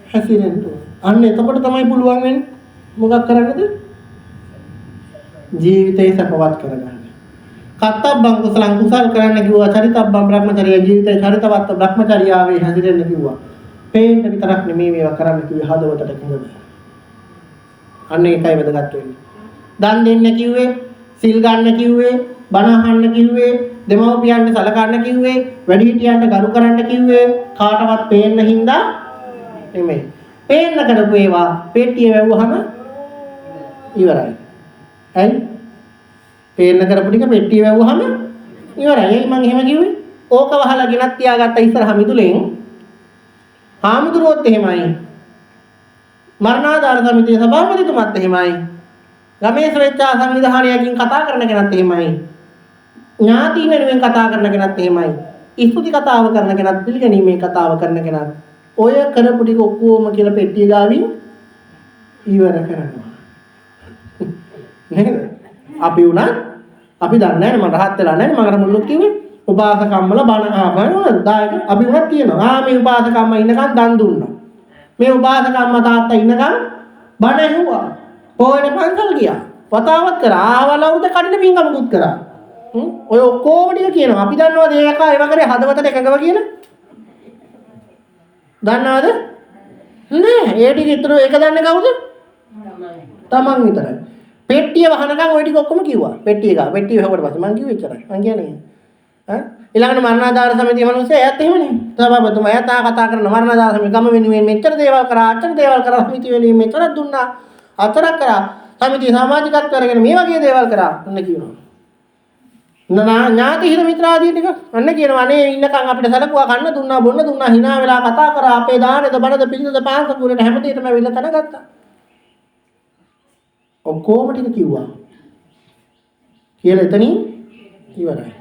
හැසිරෙන්න ඕනේ. අන්න එතකොට තමයි පුළුවන් වෙන්නේ මොකක් කරන්නද? ජීවිතේ සපවත් කරගන්න. කත්තබ්බං කුසලං කුසල් කරන්න කිව්වා. චරිතබ්බං බ්‍රහ්මචර්ය ජීවිතේ චරිතවත් බ්‍රහ්මචර්යාවේ හැසිරෙන්න කිව්වා. පේන්න විතරක් නෙමෙයි මේවා කරන්න කිව්වේ හදවතට කිව්වද? අන්න ඒකයි වැදගත් වෙන්නේ. දන් දෙන්න කිව්වේ, සිල් ගන්න කිව්වේ, බණ අහන්න කිව්වේ, දෙමව්පියන්ට සලකන්න කිව්වේ, වැඩිහිටියන්ට ගරු කරන්න කිව්වේ කාටවත් පේන්න හින්දා නෙමෙයි. පේන්න කරපු ඒවා පෙට්ටිය වැව්වහම ඉවරයි. ඇයි? පේන්න කරපු ටික පෙට්ටිය වැව්වහම ඉවරයි. ඒයි මං එහෙම කිව්වේ. ඕක වහලා ගෙනත් තියාගත්ත ඉස්සරහ මිදුලෙන් හාමුදුරුවොත් එහෙමයි. මරණාධාර සමිතියේ සභාපතිතුමත් එහෙමයි. ගමේ ස්වේච්ඡා සංවිධානයකින් කතා කරන කෙනත් එහෙමයි. ඥාතීන් වෙනුවෙන් කතා කරන කෙනත් එහෙමයි. ස්තුති කතාව කරන කෙනත් පිළිගැනීමේ කතාව කරන කෙනත් ඔය කරපු ටික ඔක්කොම කියලා පෙට්ටිය ගාවින් ඉවර කරනවා. නේද? අපි උනත් අපි දන්නේ නැහැ මම රහත් වෙලා නැහැ මම අර මුල්ලුත් කිව්වේ උපාසකම්මල බණ ආපහු දායක අපි උනත් කියනවා මේ උපාසකම්ම ඉන්නකන් දන් දුන්නා. මේ උපාසකම්ම තාත්තා ඉන්නකන් බණ ඇහුවා. පොයන පන්සල් ගියා. වතාවත් කරා. ආවලවුද කඩන පිංගමුකුත් කරා. ඔය ඔක්කොම ටික කියනවා. අපි දන්නවද ඒක ඒව කරේ හදවතට එකඟව කියලා? දන්නවද? නෑ. ඒ ටික විතර ඒක දන්නේ කවුද? තමන් විතරයි. පෙට්ටිය වහනකම් ওই ටික ඔක්කොම කිව්වා. පෙට්ටිය ගා. පෙට්ටිය වහුවට පස්සේ මං කිව්වේ ඉතරයි. මං කියන්නේ ඈ ඊළඟට මරණාධාර සමිතිය මිනිස්සේ එයාත් එහෙමනේ. සභාපතිතුමා එයා තා කතා කරන මරණාධාර සමිතිය ගම වෙනුවෙන් මෙච්චර දේවල් කරා, අච්චර දේවල් කරා, සමිතිය වෙනුවෙන් මෙච්චරක් දුන්නා. අතරක් කරා. සමිතිය සමාජිකත්වයට අරගෙන මේ වගේ දේවල් කරා. අන්න කියනවා. ඥාති හිත මිත්‍රාදී ටික අන්න කියනවා අනේ ඉන්නකන් අපිට සැලකුවා කන්න දුන්නා බොන්න දුන්නා hina වෙලා කතා කරා අපේ දානෙද බනද පිළිදද පාංශ කුලේට හැමදේටම ඇවිල්ලා තන ගත්තා. ඔක්කොම ටික කිව්වා. කියලා එතනින් ඉවරයි.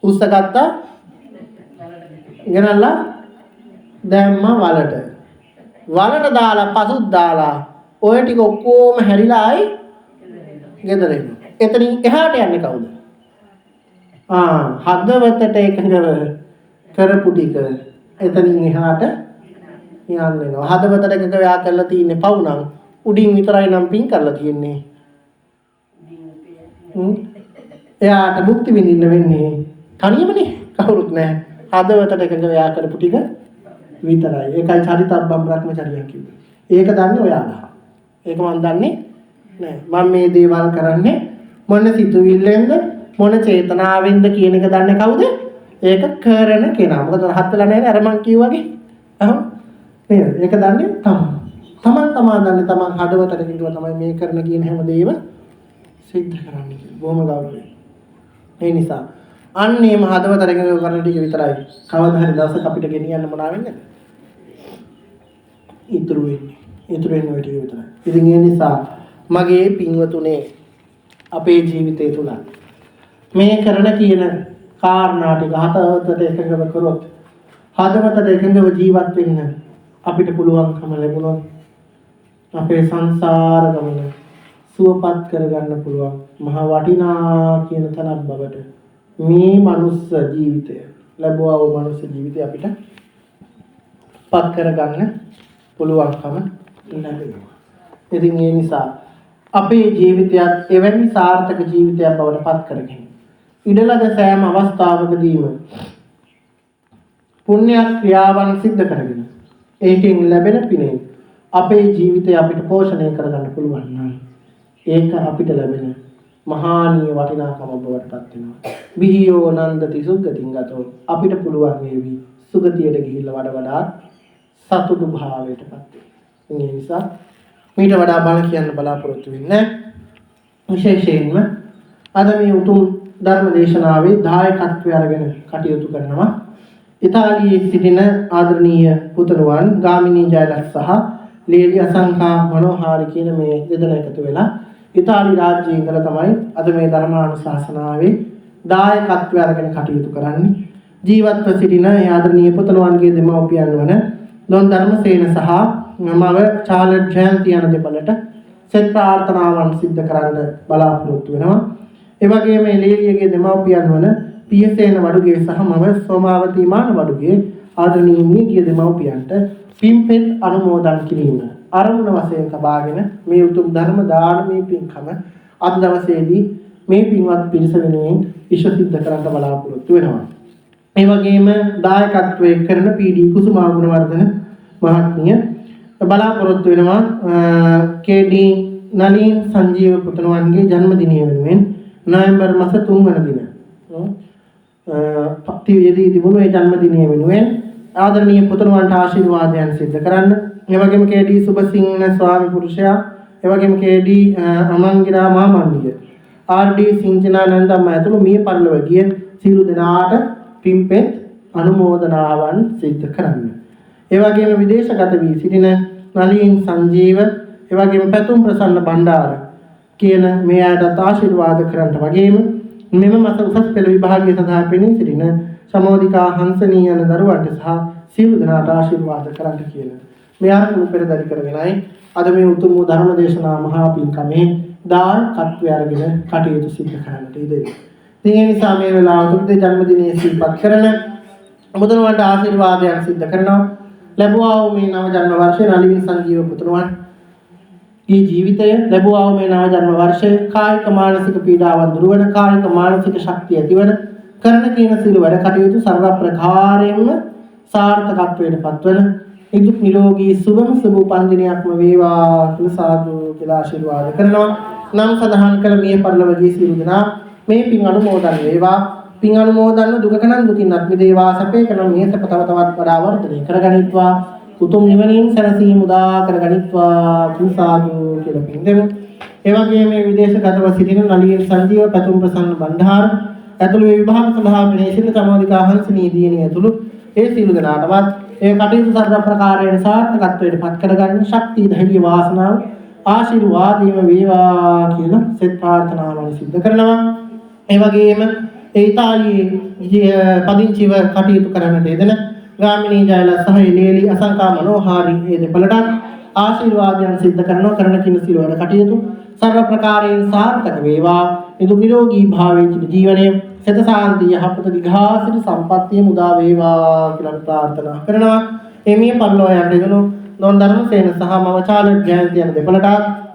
උස්ස ගත්තා ගෙනල්ලා දැම්මා වලට. වලට දාලා පසුත් දාලා ඔය ටික ඔක්කොම හැරිලා ආයි ගෙදර එනවා. එතනින් එහාට යන්නේ කවුද? හදවතට එකඟව කරපු ටික එතනින් එහාට යන්න වෙනවා. හදවතට එකඟව යා කරලා තියෙන්නේ පව් නම් උඩින් විතරයි නම් පින් කරලා තියෙන්නේ. එයාට මුක්ති විඳින්න වෙන්නේ තනියමනේ කවුරුත් නැහැ. හදවතට එකඟව යා කරපු ටික විතරයි. ඒකයි චරිතබ්බම් බ්‍රහ්මචර්යය කිව්වේ. ඒක දන්නේ ඔයාලා. ඒක මම දන්නේ නැහැ. මම මේ දේවල් කරන්නේ මොන සිතුවිල්ලෙන්ද මොන චේතනාවෙන්ද කියන එක දන්නේ කවුද? ඒක කරන කෙනා. මොකද රහත් වෙලා නැහැ අර මං කිව්වාගේ. නේද? ඒක දන්නේ තමන් දන්නේ තමන් හදවතට කිව්වා තමයි මේ කරන කියන හැම දෙයක්ම සිද්ධ කරන්නේ කියලා. බොහොම ගෞරවයෙන්. ඒ නිසා අන්නේම හදවතට කරන ටික විතරයි කවදා හරි දවසක අපිට ගෙනියන්න මොනවා වෙන්නේ? ඉතුරු වෙන්නේ ඔය ටික විතරයි. ඉතින් ඒ නිසා මගේ පින්වතුනේ අපේ ජීවිතය තුල මේ කරන කියන කාරණා ටික හදවතට එකඟව කරොත් හදවතට එකඟව ජීවත් වෙන්න අපිට පුළුවන්කම ලැබුණොත් අපේ සංසාර ගමන සුවපත් කරගන්න පුළුවන් මහ වටිනා කියන තනක් බවට මේ මනුස්ස ජීවිතය ලැබුවා වූ මනුස්ස ජීවිතය අපිට පත් කරගන්න පුළුවන්කම ලැබෙනවා. ඉතින් ඒ නිසා අපේ ජීවිතයත් එවැනි සාර්ථක ජීවිතයක් බවට පත් කරගෙන ඉඩලද සෑම අවස්ථාවකදීම පුණ්‍ය ක්‍රියාවන් සිද්ධ කරගෙන ඒකෙන් ලැබෙන පිනෙන් අපේ ජීවිතය අපිට පෝෂණය කරගන්න පුළුවන් නම් ඒක අපිට ලැබෙන මහානීය වටිනාකම බවට පත් වෙනවා. විහියෝ නන්දති සුගතින් ගතෝ අපිට පුළුවන් වේවි සුගතියට ගිහිල්ලා වඩාත් සතුටු භාවයට පත් වෙන්න. ඒ නිසා මීට වඩා බල කියන්න බලාපොරොත්තු වෙන්නේ විශේෂයෙන්ම අද මේ උතුම් ධර්ම දේශනාවේ දායකත්වය අරගෙන කටයුතු කරනවා ඉතාලියේ සිටින ආදරණීය පුතණුවන් ගාමිණී ජයලත් සහ ලේලි අසංකා මනෝහාරි කියන මේ දෙදෙනා එකතු වෙලා ඉතාලි රාජ්‍යයේ ඉඳලා තමයි අද මේ ධර්මානුශාසනාවේ දායකත්වය අරගෙන කටයුතු කරන්නේ. ජීවත්ව සිටින ඒ ආදරණීය පුතණුවන්ගේ දෙමව්පියන් වන දොන් ධර්මසේන සහ මව චාලට් ජයන්ති යන දෙපළට සෙත් ප්‍රාර්ථනාවන් සිද්ධ කරන්න බලාපොරොත්තු වෙනවා. ඒ වගේම ලේලියගේ දෙමව්පියන් වන පියසේන වඩුගේ සහ මව සෝමාවතී මාන වඩුගේ ආදරණීය මියගිය දෙමව්පියන්ට පින්පෙත් අනුමෝදන් කිරීම අරමුණ වශයෙන් තබාගෙන මේ උතුම් ධර්ම දානමය පින්කම අද දවසේදී මේ පින්වත් පිරිස වෙනුවෙන් ඉෂ්ඨ කරන්න බලාපොරොත්තු වෙනවා. ඒ වගේම දායකත්වයේ කරන පීඩී කුසුමා ගුණවර්ධන මහත්මිය බලාපොරොත්තු වෙනවා කේ.ඩී. නලින් සංජීව පුතණුවන්ගේ ජන්මදිනය වෙනුවෙන් නොවැම්බර් මාස 3 වන දින පත්තියේදී තිබුණු ඒ ජන්මදිනය වෙනුවෙන් ආදරණීය පුතණුවන්ට ආශිර්වාදයන් සිද්ධ කරන්න. ඒ වගේම කේ.ඩී. සුබසිංහ ස්වාමි පුරුෂයා, ඒ වගේම කේ.ඩී. අමංගිරා මාමණ්ඩිය, ආර්.ඩී. සිංචනානන්ද අම්මා ඇතුළු මිය පරලොව ගිය සියලු දෙනාට පින්පෙත් අනුමෝදනාවන් සිද්ධ කරන්න. ඒ වගේම විදේශගත වී සිටින නලින් සංජීව, ඒ වගේම පැතුම් ප්‍රසන්න බණ්ඩාර කියන මේ අයට ආශිර්වාද කරන්න වගේම මෙම මාස උසස් පෙළ විභාගය සඳහා පෙනී සිටින සමෝදිකා හංසනී යන දරුවන්ට සහ සියලු දෙනාට ආශිර්වාද කරන්න කියලා. මේ අරමුණු පෙරදරි කරගෙනයි අද මේ උතුම් ධර්ම දේශනා මහා පින්කමේ දායකත්වය අරගෙන කටයුතු සිදු කරන්නට ඉදෙන්නේ. ඉතින් ඒ නිසා මේ වෙලාවට ජන්මදිනයේ සිල්පත් කරන මුදනවන්ට ආශිර්වාදයන් සිද්ධ කරනවා. ලැබුවා වූ මේ නව ජන්ම වර්ෂයේ නලින් සංජීව පුතණුවන් ගේ ජීවිතය ලැබුවා වූ මේ නව ජන්ම වර්ෂයේ කායික මානසික පීඩාවන් දුරු වන, කායික මානසික ශක්තිය ඇතිවන, කරන කියන සියලු වැඩ කටයුතු සර්ව ප්‍රකාරයෙන්ම සාර්ථකත්වයට පත්වන ඉදුක් නිරෝගී සුවම සුබ උපන්දිනයක්ම වේවා කියලා සාදු කියලා ආශිර්වාද කරනවා. නම් සඳහන් කළ මේ පරිලෝකීය සියලු දෙනා මේ පින් අනුමෝදන් වේවා. පින් අනුමෝදන්ව දුකකනම් දුකින්වත් මිදේවා, සැපේකනම් මේ සැප තව තවත් වඩා වර්ධනය කරගනිත්වා, උතුම් නිවනින් සැනසීම උදා කරගනිත්වා කියලා සාදු කියලා පින් දෙමු. ඒ වගේම මේ විදේශගතව සිටින නලින් සංජීව, පැතුම් ප්‍රසන්න බණ්ඩාර ඇතුළු මේ විභාග සඳහා මේ සිල් සමාධිකා හංසනී දියණිය ඇතුළු ඒ සියලු දෙනාටවත් ඒ කටයුතු සර්ව ප්‍රකාරයෙන් සාර්ථකත්වයට පත් කරගන්න ශක්තිය, ධෛර්ය, වාසනාව, ආශිර්වාදීම වේවා කියලා සෙත් ප්‍රාර්ථනාවන් සිද්ධ කරනවා. ඒ වගේම ඒ ඉතාලියේ පදිංචිව කටයුතු කරන්නට යෙදෙන ගාමිණී ජයලත් සහ ලේලි අසංකා මනෝහාරි මේ දෙපළට ආශිර්වාදයන් සිද්ධ කරනවා. කරන කින සිල් වල කටයුතු සර්ව ප්‍රකාරයෙන් සාර්ථක වේවා. නිදුක් නිරෝගී භාවයේ ජීවනයේ සත සාන්තිය, යහපත, විඝාසිත සම්පත්තිය මුදා වේවා කියලා ප්‍රාර්ථනා කරනවා. එමිය පරිලෝකයන්ට යන දොන් ධර්මසේන සහ මව චාලට් ජයන්ති යන දෙපළට,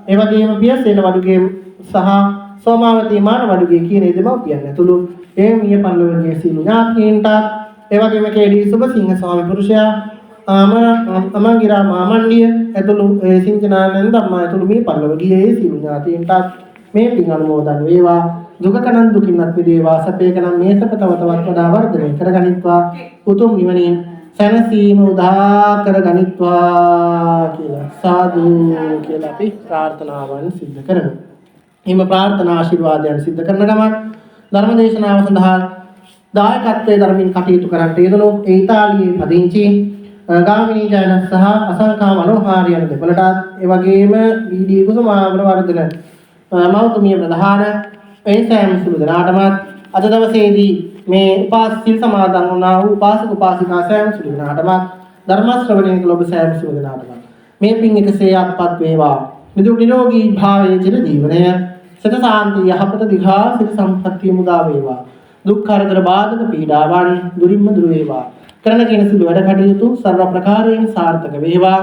ඒ වගේම පියසේන වඩුගේ සහ සෝමාවතී මාන වඩුගේ කියන දෙමව්පියන් ඇතුළු ඒ මිය පරිලෝකීය සියලු ඥාතීන්ට, ඒ වගේම කේ.ඩී. සුබසිංහ ස්වාමි පුරුෂයා, අමංගිරා මාමණ්ඩිය ඇතුළු සිංචනානන්ද අම්මා ඇතුළු මිය පරිලෝකීය සියලු ඥාතීන්ට මේ පින් අනුමෝදන් වේවා. දුකකනම් දුකින්වත් මිදේවා, සැපේකනම් මේ සැප තව තවත් වඩා වර්ධනය කරගනිත්වා, උතුම් නිවනින් සැනසීම උදා කරගනිත්වා කියලා සාදු කියලා අපි ප්‍රාර්ථනාවන් සිද්ධ කරමු. එහිම ප්‍රාර්ථනා ආශිර්වාදයන් සිද්ධ කරන ගමන් ධර්ම දේශනාව සඳහා දායකත්වයේ ධර්මින් කටයුතු කරන්නට යෙදුණු ඒ ඉතාලියේ පදිංචි ගාමිණී ජයලත් සහ අසංකා මනෝහාරි යන දෙපළට, ඒ වගේම බීඩී කුසුමා ගුණවර්ධන මෞතුමිය ප්‍රධාන ඒ සෑම සිළු දෙනාටම අද දවසේදී මේ උපාස සිල් සමාදන් වුණා වූ උපාසක උපාසිකා සෑම සිළු දෙනාටම ධර්ම ශ්‍රවණය කළ ඔබ සෑම සිළු දෙනාටම මේ පින් එකසේ අත්පත් වේවා. නිදුක් නිරෝගී භාවයේ චිර ජීවනය, සත සාන්තිය, යහපත, දිඝාසිත සම්පත්තිය මුදා වේවා. දුක් කරදර බාධක පීඩාවන් දුරින්ම දුර වේවා. කරන කෙන සිළු වැඩ කටයුතු සර්ව ප්‍රකාරයෙන් සාර්ථක වේවා.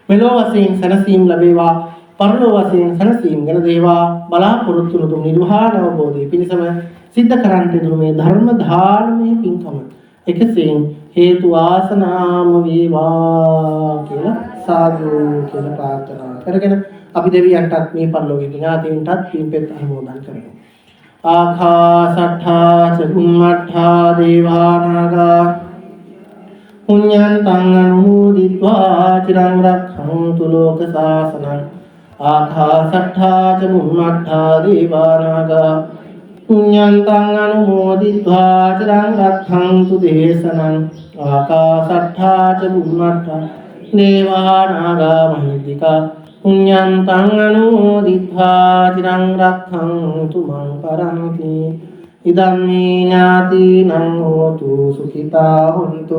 මෙලොව වශයෙන් සැනසීම ලැබේවා පරලොව වශයෙන් සැනසීම ගැන දේවා බලාපොරොත්තු වුණු නිර්වාණ අවබෝධය පිණිසම සිද්ධ කරන්ට දුරු මේ ධර්ම දානමය පින්කම එකසෙන් හේතු ආසනාම වේවා කියලා සාදු කියලා ප්‍රාර්ථනා කරගෙන අපි දෙවියන්ටත් මේ පරිලෝකීය ඥාතීන්ටත් පින්පෙත් අනුමෝදන් කරමු. ආකාසට්ඨා ච බුම්මට්ඨා දේවානාගා පුඤ්ඤන්තං අනුමෝදිत्वा චිරං රක්ඛන්තු ලෝක සාසනං. ආකාසට්ඨා ච බුම්මට්ඨා දේවානාගා පුඤ්ඤන්තං අනුමෝදිत्वा චිරං රක්ඛන්තු දේශනං. ආකාසට්ඨා ච බුම්මට්ඨා දේවානාගා මහිද්దికා පුඤ්ඤන්තං අනුමෝදිत्वा චිරං රක්ඛන්තු මං පරන්ති. ඉදම්මේ ඥාතිනං හෝතු සුඛිතා හොන්තු.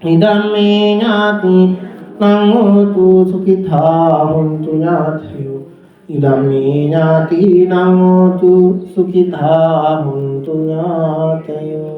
ඉදම්මේ ඥාතිනං හෝතු සුඛිතා හොන්තු ඥාතයෝ. ඉදම්මේ ඥාතිනං හෝතු සුඛිතා හොන්තු ඥාතයෝ.